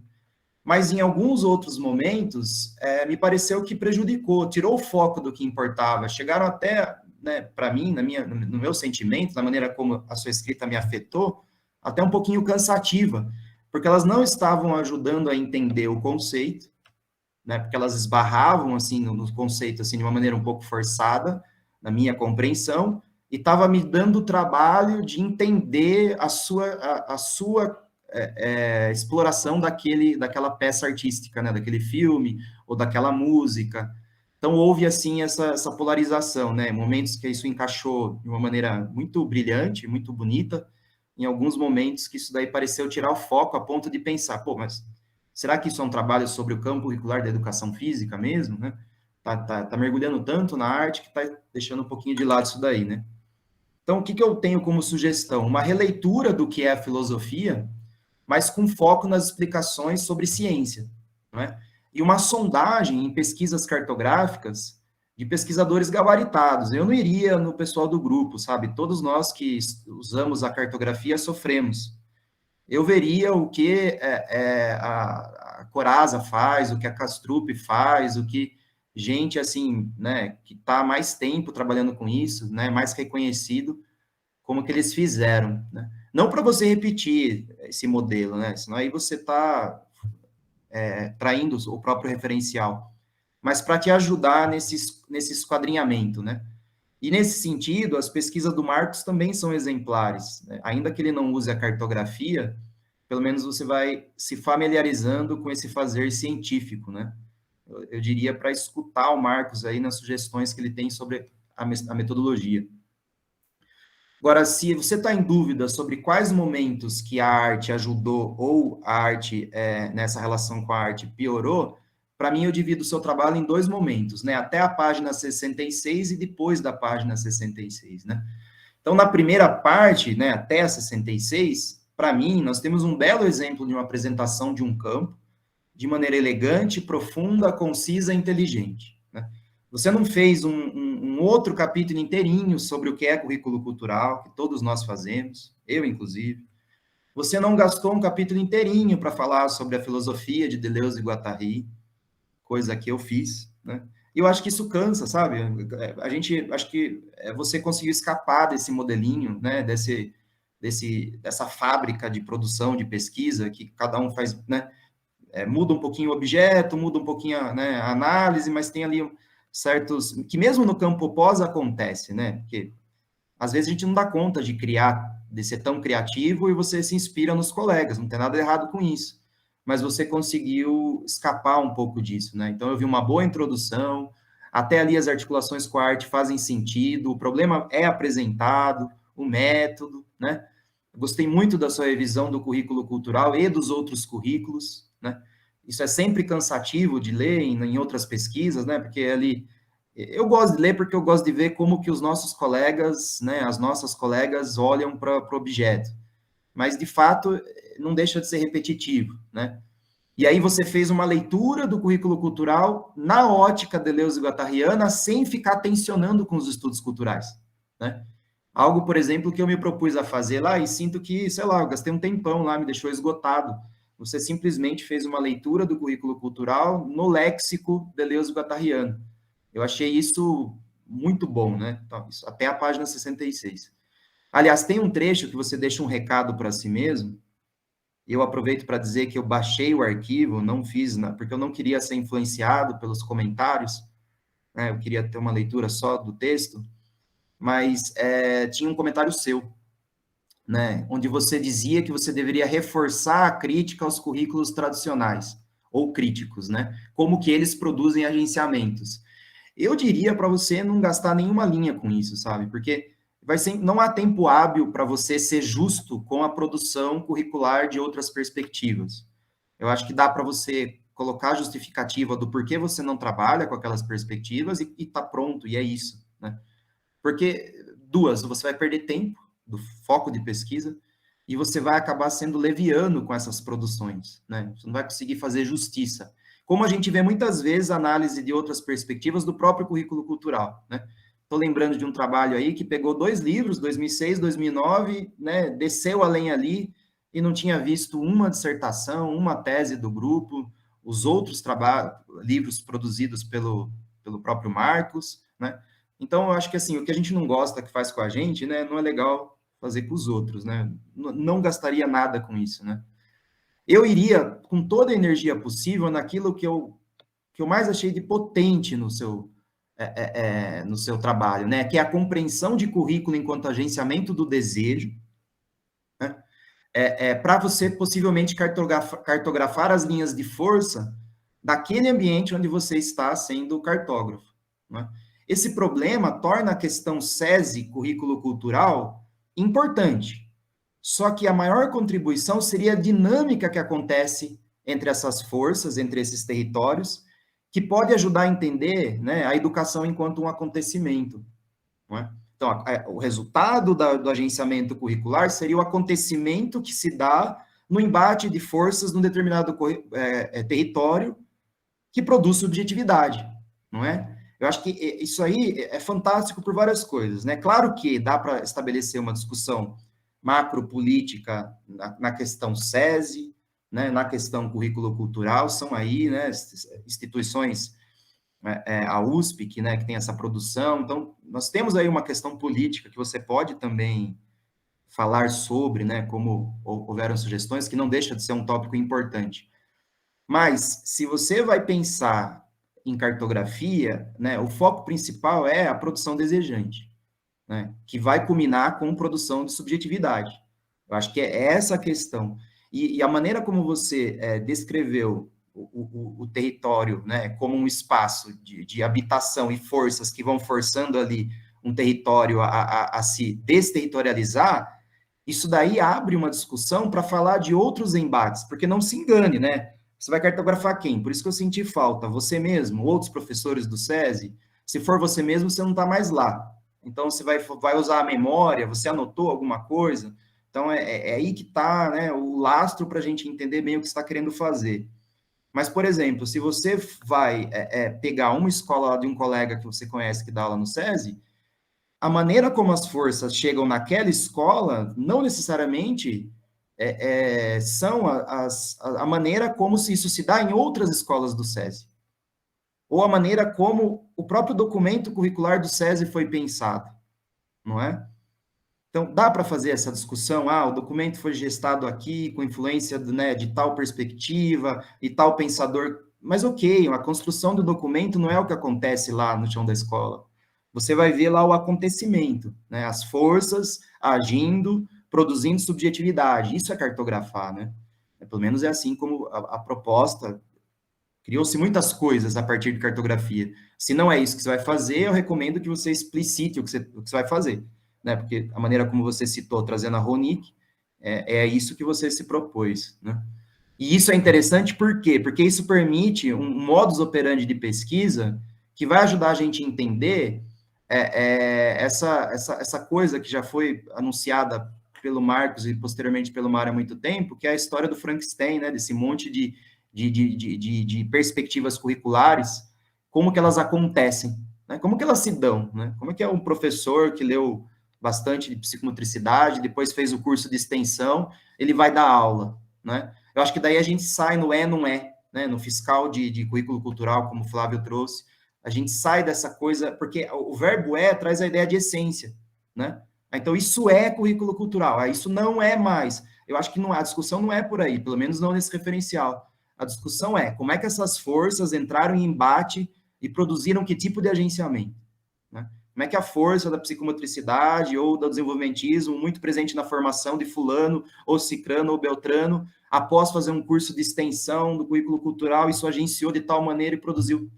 Mas em alguns outros momentos, me pareceu que prejudicou, tirou o foco do que importava. Chegaram até, né, para mim, no meu sentimento, na maneira como a sua escrita me afetou, até um pouquinho cansativa, porque elas não estavam ajudando a entender o conceito, né, porque elas esbarravam assim no conceito assim de uma maneira um pouco forçada, na minha compreensão, e estava me dando o trabalho de entender a sua exploração daquela peça artística, né, daquele filme ou daquela música. Então houve assim essa polarização, né, momentos que isso encaixou de uma maneira muito brilhante, muito bonita, em alguns momentos que isso daí pareceu tirar o foco a ponto de pensar, pô, mas será que isso é um trabalho sobre o campo curricular da educação física mesmo, né? Tá mergulhando tanto na arte que tá deixando um pouquinho de lado isso daí, né? Então, o que eu tenho como sugestão? Uma releitura do que é a filosofia, mas com foco nas explicações sobre ciência, não é? E uma sondagem em pesquisas cartográficas de pesquisadores gabaritados. Eu não iria no pessoal do grupo, sabe? Todos nós que usamos a cartografia sofremos. Eu veria o que a Corasa faz, o que a Castrup faz, o que gente, assim, né, que está há mais tempo trabalhando com isso, né, mais reconhecido, como que eles fizeram, né? Não para você repetir esse modelo, né, senão aí você está traindo o próprio referencial, mas para te ajudar nesse esquadrinhamento, né? E nesse sentido, as pesquisas do Marcos também são exemplares, né? Ainda que ele não use a cartografia, pelo menos você vai se familiarizando com esse fazer científico, né? Eu diria para escutar o Marcos aí nas sugestões que ele tem sobre a metodologia. Agora, se você está em dúvida sobre quais momentos que a arte ajudou ou a arte, nessa relação com a arte, piorou, para mim eu divido o seu trabalho em dois momentos, né? Até a página 66 e depois da página 66, né? Então, na primeira parte, né, até a 66, para mim, nós temos um belo exemplo de uma apresentação de um campo, de maneira elegante, profunda, concisa e inteligente, né? Você não fez um outro capítulo inteirinho sobre o que é currículo cultural, que todos nós fazemos, eu inclusive. Você não gastou um capítulo inteirinho para falar sobre a filosofia de Deleuze e Guattari, coisa que eu fiz, né? E eu acho que isso cansa, sabe? Acho que você conseguiu escapar desse modelinho, né? Dessa fábrica de produção, de pesquisa, que cada um faz, né? muda um pouquinho o objeto, muda um pouquinho, né, a análise, mas tem ali certos... que mesmo no campo pós acontece, né? Porque às vezes a gente não dá conta de criar, de ser tão criativo e você se inspira nos colegas, não tem nada errado com isso. Mas você conseguiu escapar um pouco disso, né? Então eu vi uma boa introdução, até ali as articulações com a arte fazem sentido, o problema é apresentado, o método, né? Gostei muito da sua revisão do currículo cultural e dos outros currículos, né? Isso é sempre cansativo de ler em outras pesquisas, né? Porque ali eu gosto de ler porque eu gosto de ver como que os nossos colegas, né, as nossas colegas olham para o objeto. Mas, de fato, não deixa de ser repetitivo, né? E aí você fez uma leitura do currículo cultural na ótica deleuze-guattariana sem ficar tensionando com os estudos culturais, né? Algo, por exemplo, que eu me propus a fazer lá e sinto que, sei lá, eu gastei um tempão lá, me deixou esgotado. Você simplesmente fez uma leitura do currículo cultural no léxico deleuze-guattariano. Eu achei isso muito bom, né? Então, isso, até a página 66. Aliás, tem um trecho que você deixa um recado para si mesmo. Eu aproveito para dizer que eu baixei o arquivo, não fiz, porque eu não queria ser influenciado pelos comentários, né? Eu queria ter uma leitura só do texto, mas tinha um comentário seu, né? Onde você dizia que você deveria reforçar a crítica aos currículos tradicionais, ou críticos, né? Como que eles produzem agenciamentos. Eu diria para você não gastar nenhuma linha com isso, sabe? Porque não há tempo hábil para você ser justo com a produção curricular de outras perspectivas. Eu acho que dá para você colocar a justificativa do porquê você não trabalha com aquelas perspectivas e tá pronto, e é isso, né? Porque, você vai perder tempo do foco de pesquisa e você vai acabar sendo leviano com essas produções, né? Você não vai conseguir fazer justiça. Como a gente vê muitas vezes análise de outras perspectivas do próprio currículo cultural, né? Estou lembrando de um trabalho aí que pegou 2 livros, 2006, 2009, né? Desceu além ali e não tinha visto uma dissertação, uma tese do grupo, os outros livros produzidos pelo próprio Marcos, né? Então, eu acho que assim, o que a gente não gosta que faz com a gente, né? Não é legal fazer com os outros, né? Não gastaria nada com isso, né? Eu iria com toda a energia possível naquilo que eu mais achei de potente no seu trabalho, né? Que é a compreensão de currículo enquanto agenciamento do desejo, né? Para você possivelmente cartografar as linhas de força daquele ambiente onde você está sendo cartógrafo, né? Esse problema torna a questão SESI, currículo cultural, importante. Só que a maior contribuição seria a dinâmica que acontece entre essas forças, entre esses territórios, que pode ajudar a entender, né, a educação enquanto um acontecimento, não é? Então, o resultado do agenciamento curricular seria o acontecimento que se dá no embate de forças num determinado território que produz subjetividade, não é? Eu acho que isso aí é fantástico por várias coisas, né? Claro que dá para estabelecer uma discussão macropolítica na questão SESI, né, na questão currículo cultural, são aí, né, instituições, a USP, que tem essa produção, então nós temos aí uma questão política que você pode também falar sobre, né, como houveram sugestões, que não deixa de ser um tópico importante. Mas, se você vai pensar em cartografia, né, o foco principal é a produção desejante, né, que vai culminar com produção de subjetividade. Eu acho que é essa a questão. E a maneira como você descreveu o território, né, como um espaço de habitação e forças que vão forçando ali um território a se desterritorializar, isso daí abre uma discussão para falar de outros embates, porque não se engane, né? Você vai cartografar quem? Por isso que eu senti falta. Você mesmo, outros professores do SESI, se for você mesmo, você não está mais lá. Então, você vai usar a memória, você anotou alguma coisa. Então, é aí que está, né, o lastro para a gente entender bem o que você está querendo fazer. Mas, por exemplo, se você vai pegar uma escola de um colega que você conhece que dá aula no SESI, a maneira como as forças chegam naquela escola não necessariamente são a maneira como isso se dá em outras escolas do SESI. Ou a maneira como o próprio documento curricular do SESI foi pensado, não é? Então, dá para fazer essa discussão, o documento foi gestado aqui, com influência, né, de tal perspectiva e tal pensador, mas ok, a construção do documento não é o que acontece lá no chão da escola. Você vai ver lá o acontecimento, né, as forças agindo, produzindo subjetividade, isso é cartografar, né? Pelo menos é assim como a proposta, criou-se muitas coisas a partir de cartografia. Se não é isso que você vai fazer, eu recomendo que você explicite o que você vai fazer, né? Porque a maneira como você citou, trazendo a Ronick, é isso que você se propôs, né? E isso é interessante por quê? Porque isso permite um modus operandi de pesquisa que vai ajudar a gente a entender essa coisa que já foi anunciada pelo Marcos e posteriormente pelo Mário há muito tempo, que é a história do Frankenstein, né? Desse monte de perspectivas curriculares, como que elas acontecem, né? Como que elas se dão, né? Como é que é um professor que leu bastante de psicomotricidade, depois fez o curso de extensão, ele vai dar aula, né? Eu acho que daí a gente sai no não é, né? No fiscal de currículo cultural, como o Flávio trouxe, a gente sai dessa coisa, porque o verbo traz a ideia de essência, né? Então, isso é currículo cultural, isso não é mais. Eu acho que a discussão não é por aí, pelo menos não nesse referencial. A discussão é como é que essas forças entraram em embate e produziram que tipo de agenciamento, né? Como é que a força da psicomotricidade ou do desenvolvimentismo, muito presente na formação de fulano, ou cicrano, ou beltrano, após fazer um curso de extensão do currículo cultural, isso agenciou de tal maneira e produziu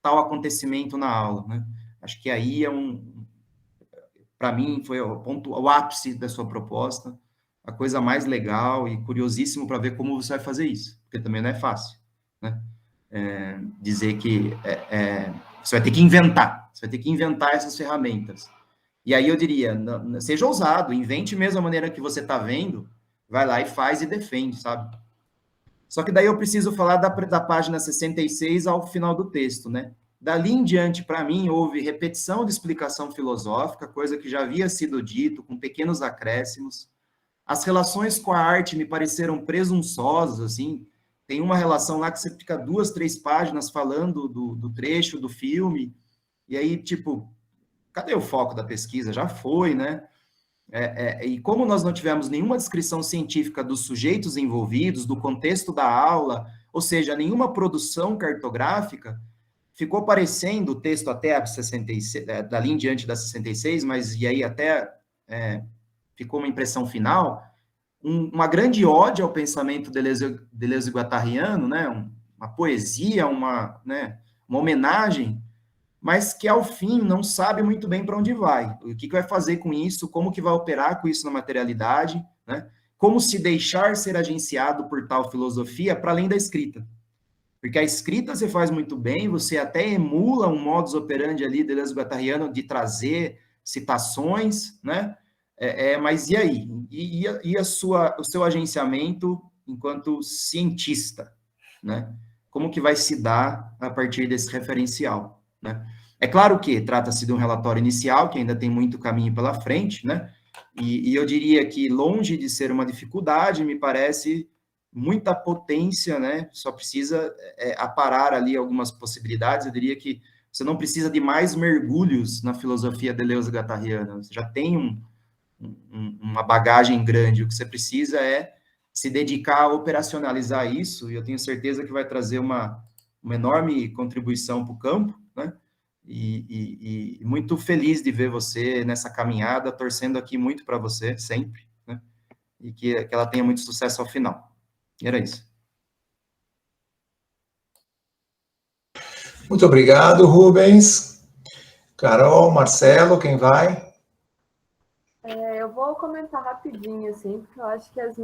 tal acontecimento na aula, né? Acho que aí para mim, foi o ápice da sua proposta, a coisa mais legal e curiosíssimo para ver como você vai fazer isso, porque também não é fácil, né? Dizer que você vai ter que inventar essas ferramentas. E aí eu diria, seja ousado, invente mesmo a maneira que você está vendo, vai lá e faz e defende, sabe? Só que daí eu preciso falar da página 66 ao final do texto, né? Dali em diante, para mim, houve repetição de explicação filosófica, coisa que já havia sido dito, com pequenos acréscimos. As relações com a arte me pareceram presunçosas, assim. Tem uma relação lá que você fica 2, 3 páginas falando do trecho do filme, e aí, tipo, cadê o foco da pesquisa? Já foi, né? E como nós não tivemos nenhuma descrição científica dos sujeitos envolvidos, do contexto da aula, ou seja, nenhuma produção cartográfica, ficou parecendo o texto até a 66, dali em diante da 66, mas e aí até ficou uma impressão final, uma grande ode ao pensamento Deleuze e Guattariano, né? Uma poesia, uma homenagem, mas que ao fim não sabe muito bem para onde vai, o que vai fazer com isso, como que vai operar com isso na materialidade, né? Como se deixar ser agenciado por tal filosofia para além da escrita. Porque a escrita você faz muito bem, você até emula um modus operandi ali Deleuze-Guattariano de trazer citações, né? Mas e aí? E o seu agenciamento enquanto cientista, né? Como que vai se dar a partir desse referencial, né? É claro que trata-se de um relatório inicial, que ainda tem muito caminho pela frente, né? E eu diria que, longe de ser uma dificuldade, me parece muita potência, né? Só precisa aparar ali algumas possibilidades. Eu diria que você não precisa de mais mergulhos na filosofia Deleuze-Guattariana. Você já tem uma bagagem grande. O que você precisa é se dedicar a operacionalizar isso, e eu tenho certeza que vai trazer uma enorme contribuição para o campo, né? E muito feliz de ver você nessa caminhada, torcendo aqui muito para você, sempre, né? E que ela tenha muito sucesso ao final. E era isso.
Muito obrigado, Rubens. Carol, Marcelo, quem vai?
Eu vou comentar rapidinho, assim, porque eu acho que os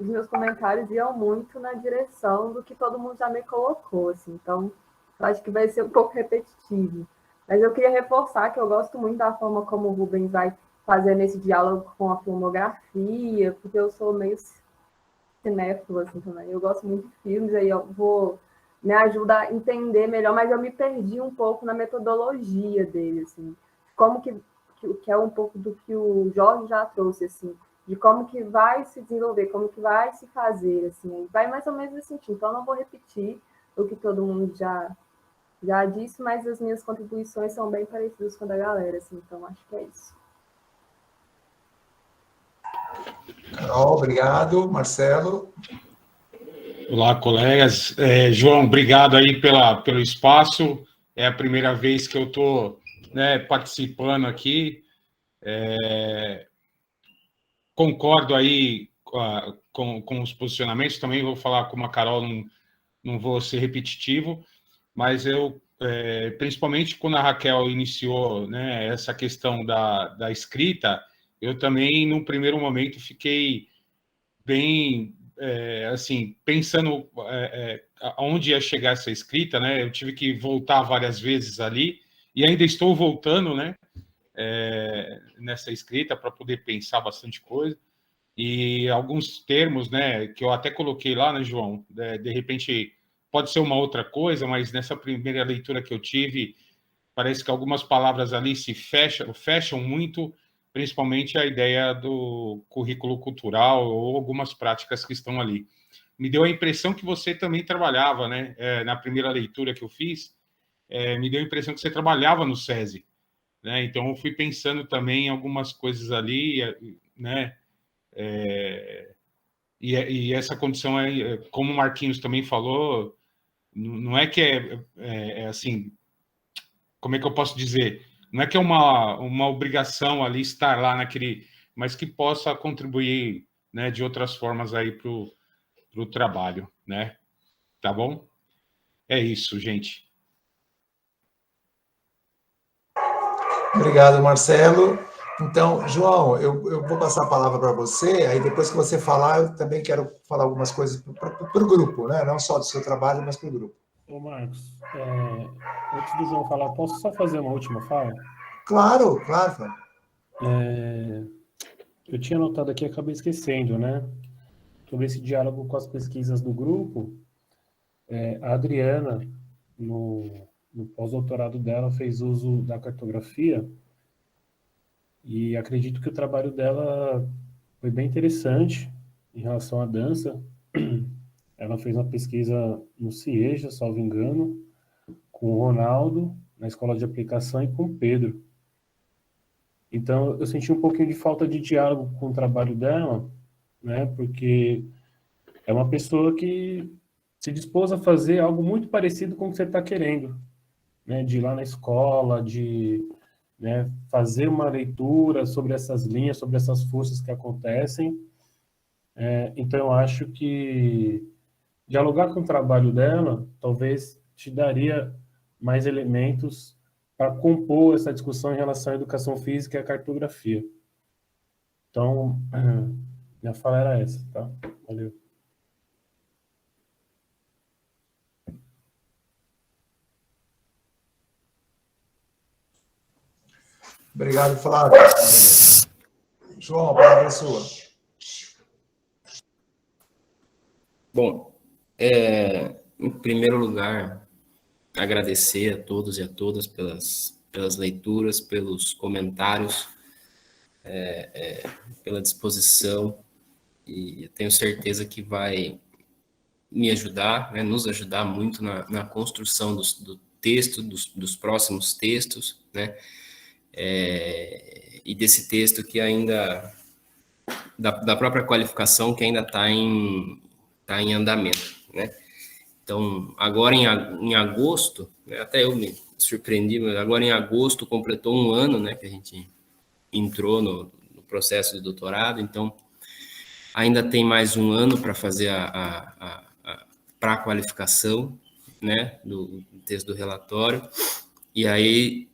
meus comentários iam muito na direção do que todo mundo já me colocou, assim, então eu acho que vai ser um pouco repetitivo. Mas eu queria reforçar que eu gosto muito da forma como o Rubens vai fazendo esse diálogo com a filmografia, porque eu sou meio cinéfila, assim, também. Eu gosto muito de filmes, aí me ajuda a entender melhor, mas eu me perdi um pouco na metodologia dele, assim, como que é um pouco do que o Jorge já trouxe, assim, de como que vai se desenvolver, como que vai se fazer, assim, vai mais ou menos nesse sentido. Então, eu não vou repetir o que todo mundo já disse, mas as minhas contribuições são bem parecidas com a da galera, assim, então acho que é isso.
Carol, obrigado. Marcelo?
Olá, colegas. João, obrigado aí pelo espaço. É a primeira vez que eu estou, né, participando aqui. Concordo aí com os posicionamentos. Também vou falar como a Carol, não vou ser repetitivo, mas eu, principalmente quando a Raquel iniciou, né, essa questão da escrita, eu também, num primeiro momento, fiquei bem, assim, pensando aonde ia chegar essa escrita, né? Eu tive que voltar várias vezes ali, e ainda estou voltando, né, nessa escrita para poder pensar bastante coisa. E alguns termos, né, que eu até coloquei lá, né, João, de repente pode ser uma outra coisa, mas nessa primeira leitura que eu tive, parece que algumas palavras ali se fecham muito, principalmente a ideia do currículo cultural ou algumas práticas que estão ali. Me deu a impressão que você também trabalhava, né, na primeira leitura que eu fiz, me deu a impressão que você trabalhava no SESI, né, então eu fui pensando também em algumas coisas ali, né, e essa condição, como o Marquinhos também falou, não é que assim, como é que eu posso dizer? Não é que é uma obrigação ali estar lá naquele, mas que possa contribuir, né, de outras formas aí para o trabalho, né? Tá bom? É isso, gente.
Obrigado, Marcelo. Então, João, eu vou passar a palavra para você, aí depois que você falar, eu também quero falar algumas coisas para o grupo, né? Não só do seu trabalho, mas para o grupo.
Ô, Marcos, antes do João falar, posso só fazer uma última fala?
Claro, claro.
Eu tinha anotado aqui e acabei esquecendo, né? Sobre esse diálogo com as pesquisas do grupo, a Adriana, no pós-doutorado dela, fez uso da cartografia e acredito que o trabalho dela foi bem interessante em relação à dança. Ela fez uma pesquisa no CIEJA, salvo engano, com o Ronaldo, na escola de aplicação, e com o Pedro. Então, eu senti um pouquinho de falta de diálogo com o trabalho dela, né? Porque é uma pessoa que se dispôs a fazer algo muito parecido com o que você está querendo, né? De ir lá na escola, de, né, fazer uma leitura sobre essas linhas, sobre essas forças que acontecem. Então, eu acho que dialogar com o trabalho dela talvez te daria mais elementos para compor essa discussão em relação à educação física e à cartografia. Então, minha fala era essa, tá? Valeu.
Obrigado, Flávio. João, a palavra é sua.
Bom, em primeiro lugar, agradecer a todos e a todas pelas leituras, pelos comentários, pela disposição, e tenho certeza que vai me ajudar, né, nos ajudar muito na construção do texto, dos próximos textos, né, e desse texto que ainda, da própria qualificação que ainda está em andamento, né. Então, agora em agosto, né, até eu me surpreendi, mas agora em agosto completou um ano, né, que a gente entrou no processo de doutorado, então ainda tem mais um ano para fazer a pré-qualificação, né, do texto do relatório, e aí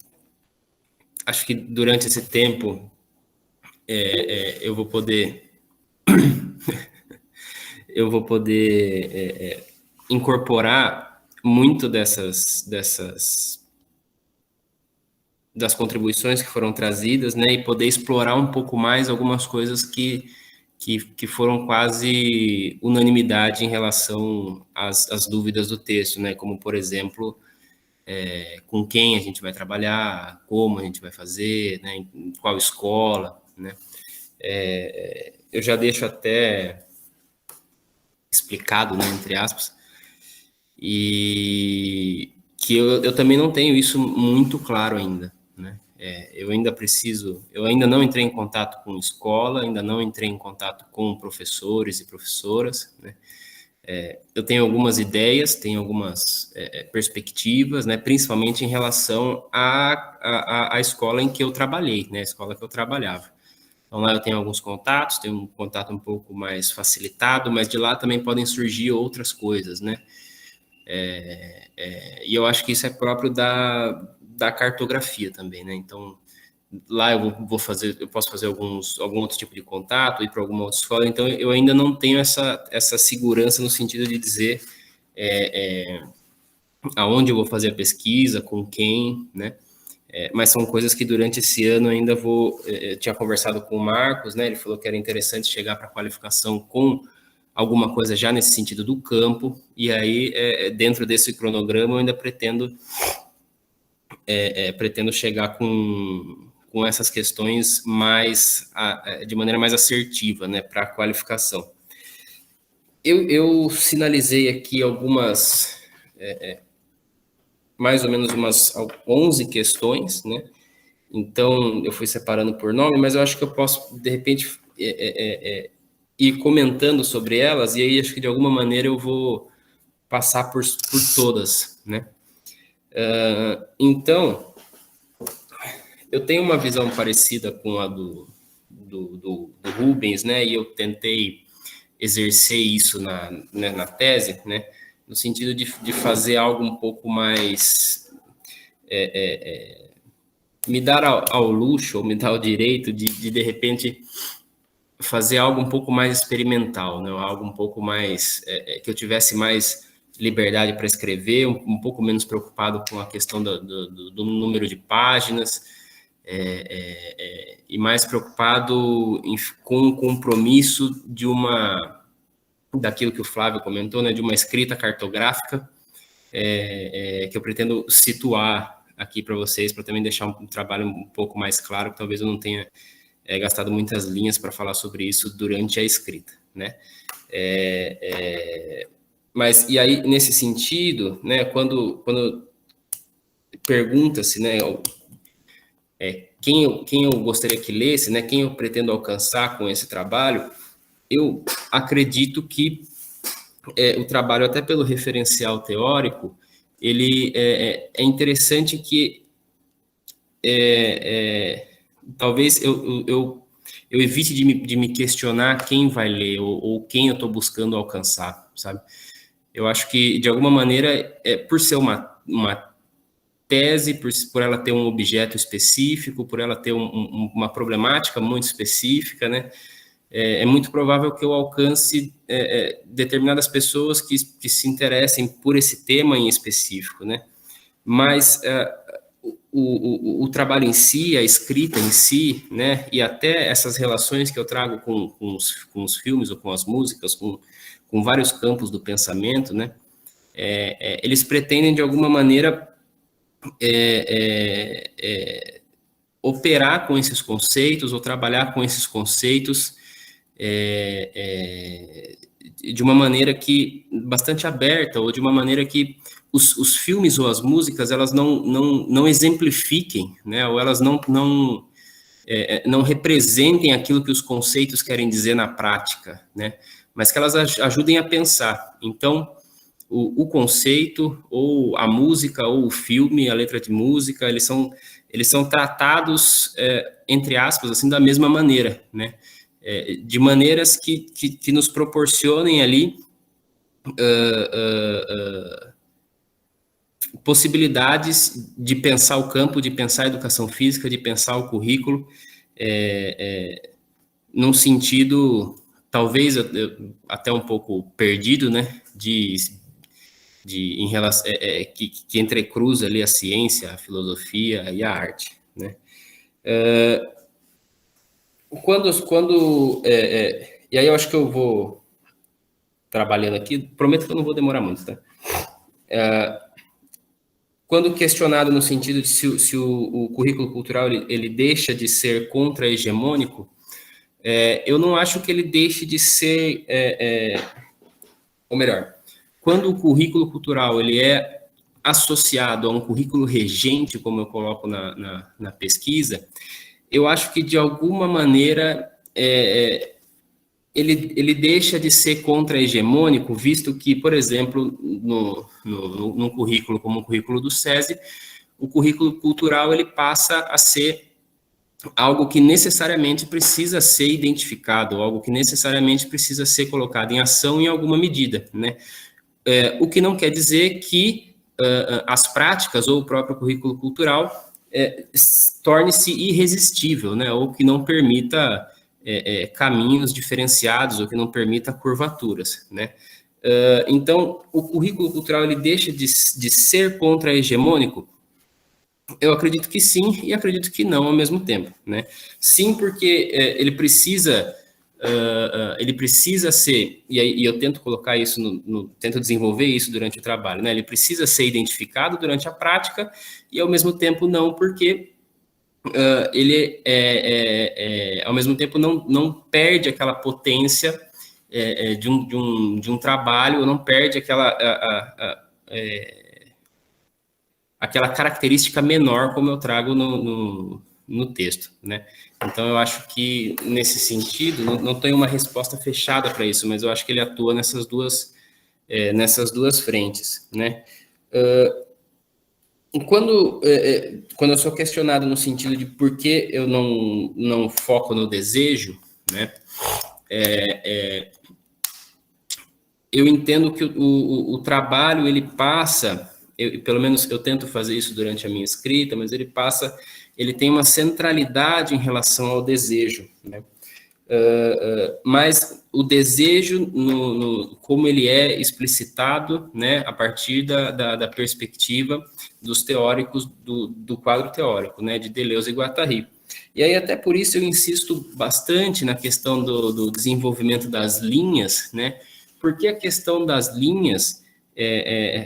acho que durante esse tempo eu vou poder incorporar muito das contribuições que foram trazidas, né, e poder explorar um pouco mais algumas coisas que foram quase unanimidade em relação às dúvidas do texto, né, como, por exemplo, com quem a gente vai trabalhar, como a gente vai fazer, né, em qual escola, né. Eu já deixo até explicado, né, entre aspas, e que eu também não tenho isso muito claro ainda, né. Eu ainda não entrei em contato com escola, ainda não entrei em contato com professores e professoras, né? Eu tenho algumas ideias, tenho algumas perspectivas, né, principalmente em relação à escola em que eu trabalhei, né, a escola que eu trabalhava. Então, lá eu tenho alguns contatos, tenho um contato um pouco mais facilitado, mas de lá também podem surgir outras coisas, né? E eu acho que isso é próprio da cartografia também, né? Então, lá eu posso fazer algum outro tipo de contato, ir para alguma outra escola, então eu ainda não tenho essa segurança no sentido de dizer aonde eu vou fazer a pesquisa, com quem, né? Mas são coisas que durante esse ano ainda eu tinha conversado com o Marcos, né? Ele falou que era interessante chegar para a qualificação com alguma coisa já nesse sentido do campo, e aí dentro desse cronograma eu ainda pretendo chegar com essas questões de maneira mais assertiva, né, para a qualificação. Eu sinalizei aqui algumas, mais ou menos umas 11 questões, né, então eu fui separando por nome, mas eu acho que eu posso, de repente, ir comentando sobre elas, e aí acho que de alguma maneira eu vou passar por todas, né. Então, eu tenho uma visão parecida com a do Rubens, né? E eu tentei exercer isso na tese, né? No sentido de fazer algo um pouco mais... me dar ao luxo, ou me dar o direito de repente, fazer algo um pouco mais experimental, né? Algo um pouco mais... que eu tivesse mais liberdade para escrever, um pouco menos preocupado com a questão do número de páginas, e mais preocupado com o compromisso daquilo que o Flávio comentou, né, de uma escrita cartográfica, que eu pretendo situar aqui para vocês, para também deixar um trabalho um pouco mais claro, que talvez eu não tenha gastado muitas linhas para falar sobre isso durante a escrita, né? Mas, e aí, nesse sentido, né, quando pergunta-se, né, quem eu gostaria que lesse, né, quem eu pretendo alcançar com esse trabalho, eu acredito que o trabalho, até pelo referencial teórico, ele é interessante que talvez eu evite de me questionar quem vai ler ou quem eu estou buscando alcançar, sabe? Eu acho que, de alguma maneira, por ser uma tese, por ela ter um objeto específico, por ela ter uma problemática muito específica, né? É muito provável que eu alcance determinadas pessoas que se interessem por esse tema em específico, né? Mas o trabalho em si, a escrita em si, né? E até essas relações que eu trago com os filmes ou com as músicas, com vários campos do pensamento, né? Eles pretendem, de alguma maneira, operar com esses conceitos ou trabalhar com esses conceitos de uma maneira bastante aberta, ou de uma maneira que os filmes ou as músicas, elas não exemplifiquem, né, ou elas não representem aquilo que os conceitos querem dizer na prática, né, mas que elas ajudem a pensar. Então, o conceito, ou a música, ou o filme, a letra de música, eles são tratados, entre aspas, assim, da mesma maneira, né? De maneiras que nos proporcionem ali possibilidades de pensar o campo, de pensar a educação física, de pensar o currículo, num sentido, talvez até um pouco perdido, né? Em relação, que entrecruza ali a ciência, a filosofia e a arte, né? E aí eu acho que eu vou trabalhando aqui, prometo que eu não vou demorar muito, tá? Quando questionado no sentido de se o currículo cultural ele deixa de ser contra-hegemônico, eu não acho que ele deixe de ser, ou melhor, quando o currículo cultural ele é associado a um currículo regente, como eu coloco na pesquisa, eu acho que, de alguma maneira, ele deixa de ser contra-hegemônico, visto que, por exemplo, num currículo como o currículo do SESI, o currículo cultural ele passa a ser algo que necessariamente precisa ser identificado, algo que necessariamente precisa ser colocado em ação em alguma medida, né? O que não quer dizer que as práticas ou o próprio currículo cultural torne-se irresistível, né? Ou que não permita caminhos diferenciados, ou que não permita curvaturas, né? Então, o currículo cultural ele deixa de ser contra-hegemônico? Eu acredito que sim e acredito que não ao mesmo tempo, né? Sim, porque ele precisa ser, e eu tento colocar isso, tento desenvolver isso durante o trabalho, né? Ele precisa ser identificado durante a prática e, ao mesmo tempo, não, porque ele, ao mesmo tempo, não perde aquela potência de um trabalho, não perde aquela característica menor, como eu trago no texto, né? Então, eu acho que, nesse sentido, não tenho uma resposta fechada para isso, mas eu acho que ele atua nessas duas frentes, né? Quando eu sou questionado no sentido de por que eu não foco no desejo, né? Eu entendo que o trabalho, ele passa, pelo menos eu tento fazer isso durante a minha escrita, mas ele tem uma centralidade em relação ao desejo, né? Mas o desejo, como ele é explicitado, né, a partir da perspectiva dos teóricos, do quadro teórico, né, de Deleuze e Guattari. E aí, até por isso, eu insisto bastante na questão do desenvolvimento das linhas, né, porque a questão das linhas,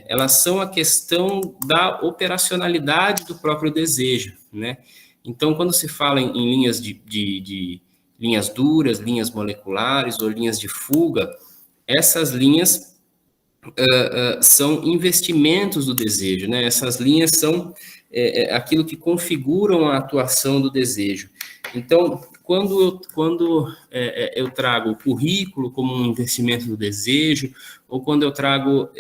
elas são a questão da operacionalidade do próprio desejo, né? Então, quando se fala em linhas linhas duras, linhas moleculares ou linhas de fuga, essas linhas são investimentos do desejo, né? Essas linhas são aquilo que configuram a atuação do desejo. Então, quando eu trago o currículo como um investimento do desejo, ou quando eu trago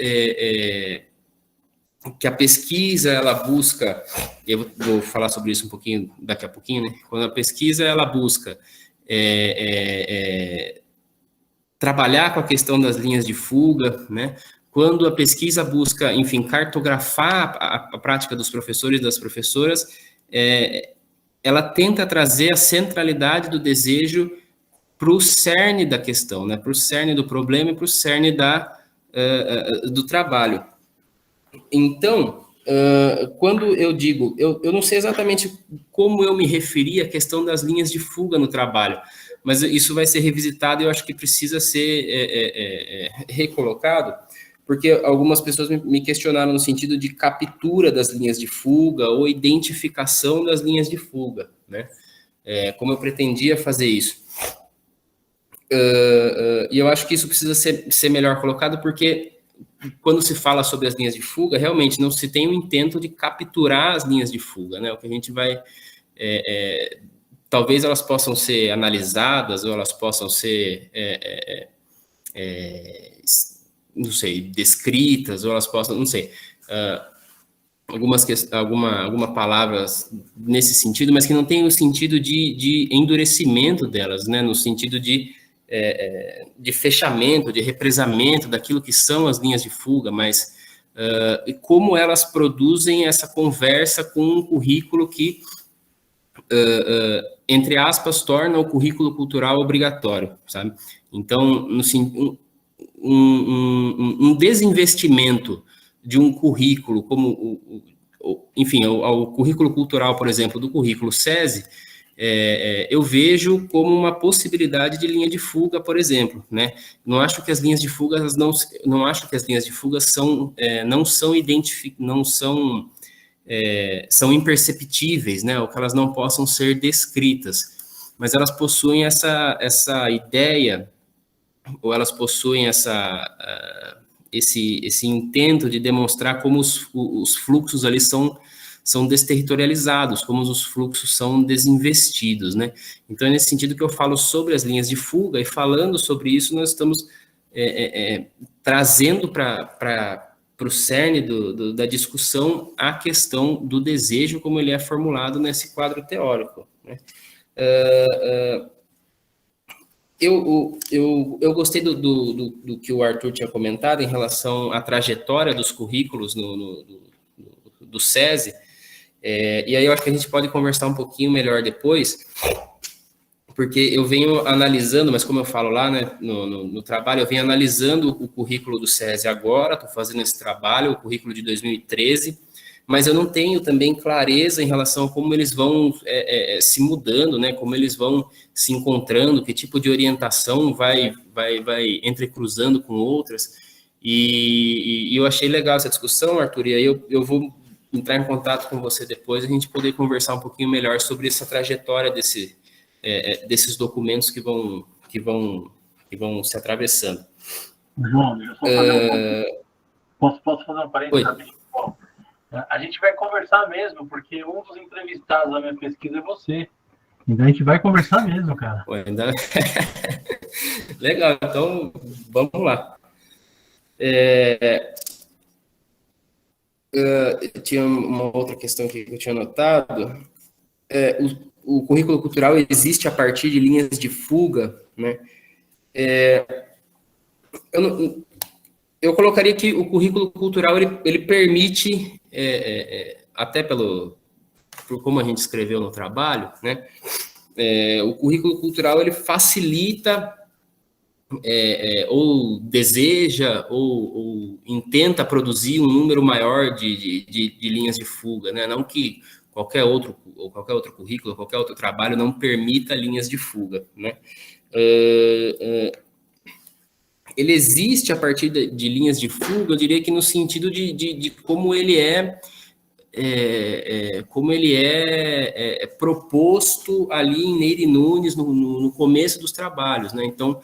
que a pesquisa, ela busca, eu vou falar sobre isso um pouquinho daqui a pouquinho, né? Quando a pesquisa, ela busca trabalhar com a questão das linhas de fuga, né? Quando a pesquisa busca, enfim, cartografar a prática dos professores e das professoras, ela tenta trazer a centralidade do desejo para o cerne da questão, né? Para o cerne do problema e para o cerne do trabalho. Então, quando eu digo, eu não sei exatamente como eu me referi à questão das linhas de fuga no trabalho, mas isso vai ser revisitado e eu acho que precisa ser recolocado, porque algumas pessoas me questionaram no sentido de captura das linhas de fuga ou identificação das linhas de fuga, né? Como eu pretendia fazer isso. E eu acho que isso precisa ser melhor colocado, porque quando se fala sobre as linhas de fuga, realmente não se tem o intento de capturar as linhas de fuga, né? O que a gente vai... talvez elas possam ser analisadas, ou elas possam ser, não sei, descritas, ou elas possam, não sei, alguma palavra nesse sentido, mas que não tem o sentido de endurecimento delas, né? No sentido de fechamento, de represamento daquilo que são as linhas de fuga, mas e como elas produzem essa conversa com um currículo que, entre aspas, torna o currículo cultural obrigatório, sabe? Então, um desinvestimento de um currículo, como, enfim, ao currículo cultural, por exemplo, do currículo SESI, eu vejo como uma possibilidade de linha de fuga, por exemplo, né? Não acho que as linhas de fuga são imperceptíveis, né? Ou que elas não possam ser descritas, mas elas possuem essa ideia, ou elas possuem esse intento de demonstrar como os fluxos ali são desterritorializados, como os fluxos são desinvestidos, né? Então, é nesse sentido que eu falo sobre as linhas de fuga, e falando sobre isso, nós estamos trazendo para o cerne da discussão a questão do desejo, como ele é formulado nesse quadro teórico, né? Eu gostei do que o Arthur tinha comentado em relação à trajetória dos currículos do SESI, e aí eu acho que a gente pode conversar um pouquinho melhor depois, porque eu venho analisando, mas como eu falo lá, né, no trabalho, eu venho analisando o currículo do SESI agora, estou fazendo esse trabalho, o currículo de 2013, mas eu não tenho também clareza em relação a como eles vão se mudando, né, como eles vão se encontrando, que tipo de orientação vai entrecruzando com outras, e eu achei legal essa discussão, Arthur, e aí eu vou entrar em contato com você depois, a gente poder conversar um pouquinho melhor sobre essa trajetória desses documentos que vão se atravessando.
João, deixa eu só fazer posso fazer um parênteses rapidinho? A gente vai conversar mesmo, porque um dos entrevistados da minha pesquisa é você. Então a gente vai conversar mesmo, cara.
Legal, então vamos lá. Tinha uma outra questão que eu tinha notado. O currículo cultural existe a partir de linhas de fuga, né? Eu colocaria que o currículo cultural ele permite, até por como a gente escreveu no trabalho, né? O currículo cultural ele facilita ou deseja ou intenta produzir um número maior de linhas de fuga, né? Não que qualquer outro currículo, qualquer outro trabalho não permita linhas de fuga, né? Ele existe a partir de linhas de fuga, eu diria que no sentido de como ele é proposto ali em Nery Nunes no começo dos trabalhos, né? Então,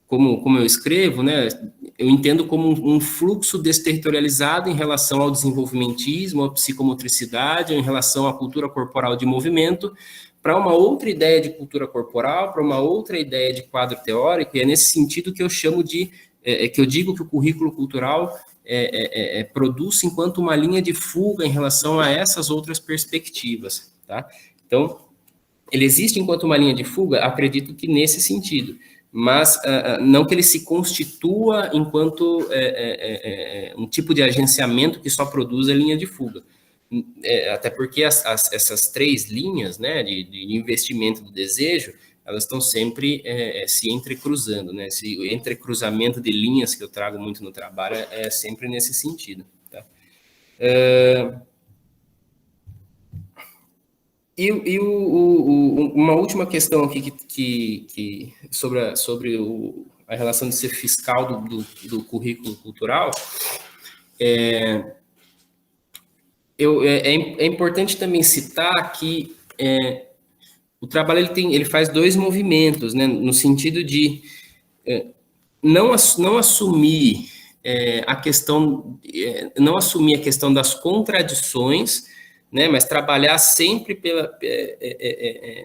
como eu escrevo, né, eu entendo como um fluxo desterritorializado em relação ao desenvolvimentismo, à psicomotricidade, em relação à cultura corporal de movimento, para uma outra ideia de cultura corporal, para uma outra ideia de quadro teórico, e é nesse sentido que eu chamo que eu digo que o currículo cultural produz enquanto uma linha de fuga em relação a essas outras perspectivas, tá? Então, ele existe enquanto uma linha de fuga, acredito que nesse sentido, mas não que ele se constitua enquanto um tipo de agenciamento que só produz a linha de fuga. Até porque essas três linhas, né, de investimento do desejo, elas estão sempre se entrecruzando, né? Esse entrecruzamento de linhas que eu trago muito no trabalho é sempre nesse sentido, tá? Uma última questão aqui sobre a relação de ser fiscal do currículo cultural, é importante também citar que o trabalho ele faz dois movimentos, né, no sentido de não assumir a questão das contradições, né, mas trabalhar sempre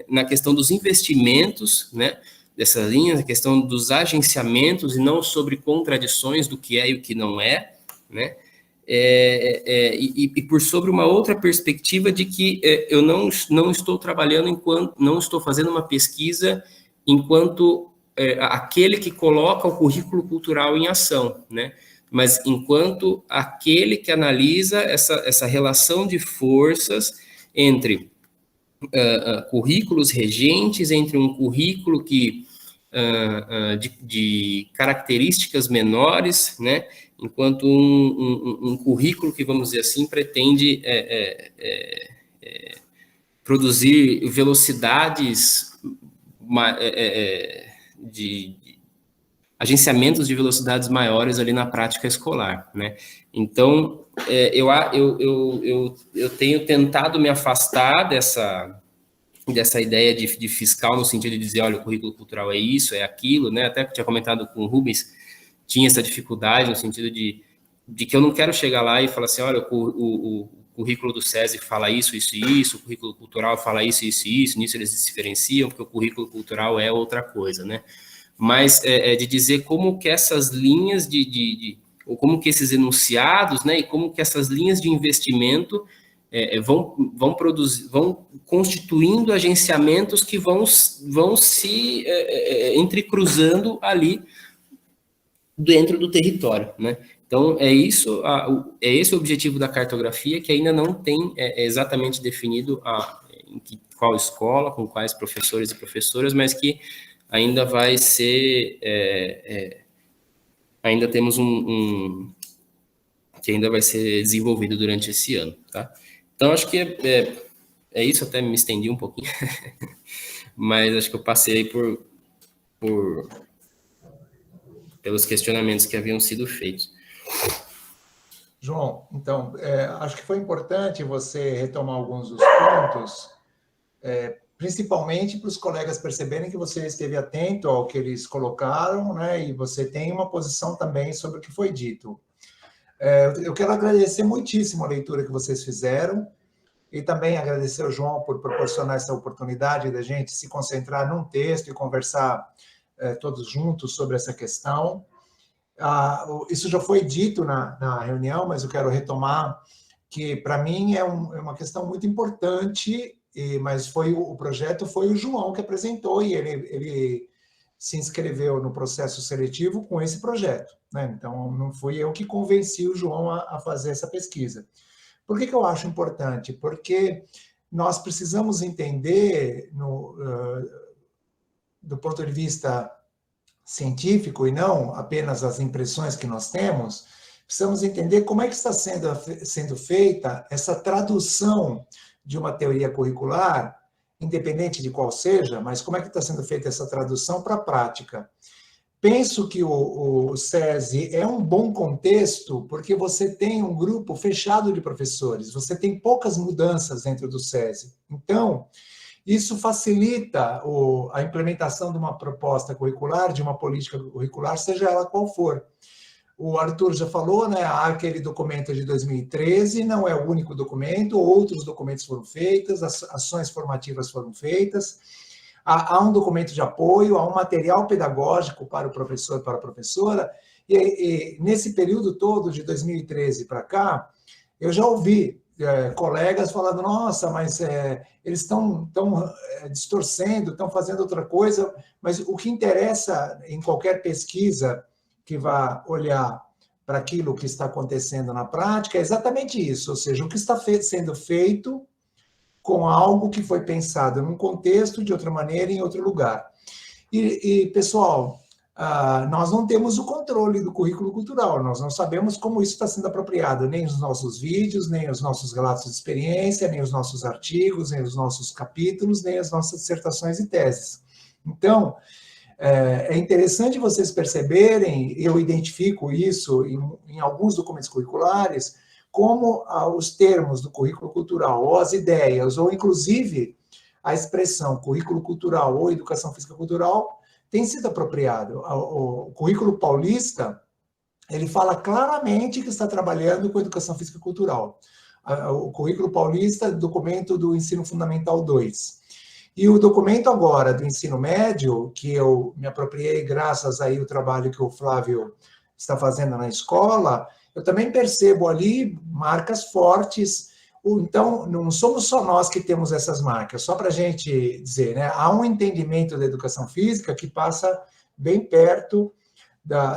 na questão dos investimentos, né, dessas linhas, a questão dos agenciamentos e não sobre contradições do que é e o que não é, né, e por sobre uma outra perspectiva de que eu não estou trabalhando não estou fazendo uma pesquisa enquanto aquele que coloca o currículo cultural em ação, né? Mas enquanto aquele que analisa essa relação de forças entre currículos regentes, entre um currículo de características menores, né? Enquanto um currículo que, vamos dizer assim, pretende produzir velocidades de agenciamentos de velocidades maiores ali na prática escolar, né? Então, eu tenho tentado me afastar dessa ideia de fiscal, no sentido de dizer, olha, o currículo cultural é isso, é aquilo, né? Até que tinha comentado com o Rubens, tinha essa dificuldade no sentido de que eu não quero chegar lá e falar assim, olha, o currículo do SESI fala isso, isso e isso, o currículo cultural fala isso, isso e isso, nisso eles se diferenciam, porque o currículo cultural é outra coisa, né? Mas de dizer como que essas linhas ou como que esses enunciados, né, e como que essas linhas de investimento vão constituindo agenciamentos que vão se entrecruzando ali dentro do território, né? Então, é esse o objetivo da cartografia, que ainda não tem exatamente definido em qual escola, com quais professores e professoras, mas que ainda vai ser, ainda temos que ainda vai ser desenvolvido durante esse ano, tá? Então, acho que é isso, até me estendi um pouquinho, mas acho que eu passei pelos questionamentos que haviam sido feitos.
João, então, acho que foi importante você retomar alguns dos pontos, principalmente para os colegas perceberem que você esteve atento ao que eles colocaram, né, e você tem uma posição também sobre o que foi dito. Eu quero agradecer muitíssimo a leitura que vocês fizeram e também agradecer ao João por proporcionar essa oportunidade da gente se concentrar num texto e conversar todos juntos sobre essa questão. Isso já foi dito na reunião, mas eu quero retomar que, para mim, é uma questão muito importante, mas o projeto foi o João que apresentou e ele se inscreveu no processo seletivo com esse projeto, né? Então, não fui eu que convenci o João a fazer essa pesquisa. Por que eu acho importante? Porque nós precisamos entender, do ponto de vista científico e não apenas as impressões que nós temos, precisamos entender como é que está sendo feita essa tradução de uma teoria curricular, independente de qual seja, mas como é que está sendo feita essa tradução para a prática. Penso que o SESI é um bom contexto porque você tem um grupo fechado de professores, você tem poucas mudanças dentro do SESI. Então, isso facilita a implementação de uma proposta curricular, de uma política curricular, seja ela qual for. O Arthur já falou, né, há aquele documento de 2013, não é o único documento, outros documentos foram feitos, ações formativas foram feitas, há um documento de apoio, há um material pedagógico para o professor, para a professora, e nesse período todo, de 2013 para cá, eu já ouvi colegas falando, nossa, mas eles estão distorcendo, estão fazendo outra coisa, mas o que interessa em qualquer pesquisa que vá olhar para aquilo que está acontecendo na prática é exatamente isso, ou seja, o que está sendo feito com algo que foi pensado num contexto, de outra maneira, em outro lugar. E pessoal, nós não temos o controle do currículo cultural, nós não sabemos como isso está sendo apropriado, nem os nossos vídeos, nem os nossos relatos de experiência, nem os nossos artigos, nem os nossos capítulos, nem as nossas dissertações e teses. Então, é interessante vocês perceberem, eu identifico isso em alguns documentos curriculares, como os termos do currículo cultural, ou as ideias, ou inclusive a expressão currículo cultural ou educação física cultural, tem sido apropriado. O currículo paulista, ele fala claramente que está trabalhando com educação física cultural. O currículo paulista, documento do ensino fundamental 2. E o documento agora do ensino médio, que eu me apropriei graças aí ao trabalho que o Flávio está fazendo na escola, eu também percebo ali marcas fortes. Então, não somos só nós que temos essas marcas, só para a gente dizer, né? Há um entendimento da educação física que passa bem perto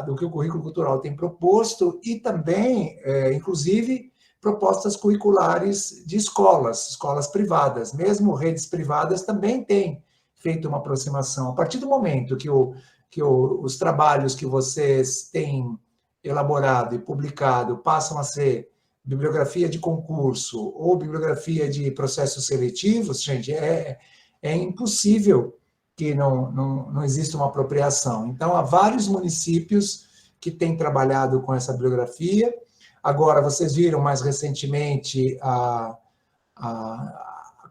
do que o currículo cultural tem proposto e também, inclusive, propostas curriculares de escolas privadas, mesmo redes privadas também têm feito uma aproximação. A partir do momento que os trabalhos que vocês têm elaborado e publicado passam a ser bibliografia de concurso ou bibliografia de processos seletivos, gente, é impossível que não exista uma apropriação. Então, há vários municípios que têm trabalhado com essa bibliografia. Agora, vocês viram mais recentemente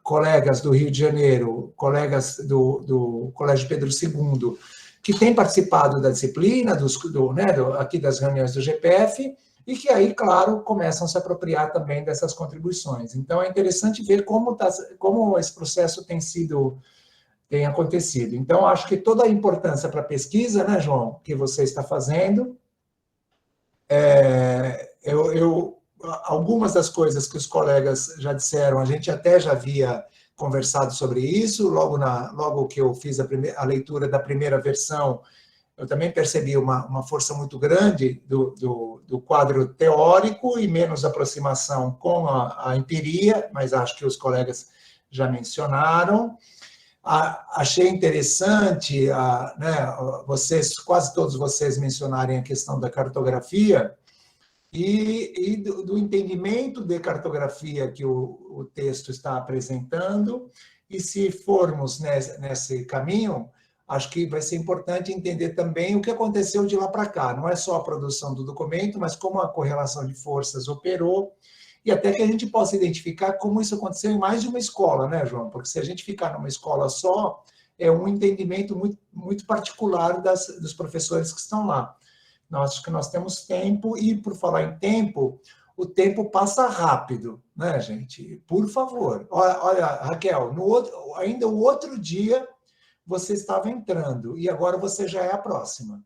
colegas do Rio de Janeiro, colegas do Colégio Pedro II, que tem participado da disciplina, aqui das reuniões do GPF, e que aí, claro, começam a se apropriar também dessas contribuições. Então, é interessante ver como esse processo tem acontecido. Então, acho que toda a importância para a pesquisa, né, João, que você está fazendo, algumas das coisas que os colegas já disseram, a gente até já havia conversado sobre isso, logo que eu fiz a leitura da primeira versão, eu também percebi uma força muito grande do quadro teórico e menos aproximação com a empiria, mas acho que os colegas já mencionaram. Achei interessante, quase todos vocês mencionarem a questão da cartografia e do entendimento de cartografia que o texto está apresentando, e se formos nesse caminho, acho que vai ser importante entender também o que aconteceu de lá para cá. Não é só a produção do documento, mas como a correlação de forças operou, e até que a gente possa identificar como isso aconteceu em mais de uma escola, né, João? Porque se a gente ficar numa escola só, é um entendimento muito, muito particular dos professores que estão lá. Acho que nós temos tempo, e por falar em tempo, o tempo passa rápido, né, gente? Por favor. Olha, Raquel, ainda o outro dia você estava entrando, e agora você já é a próxima.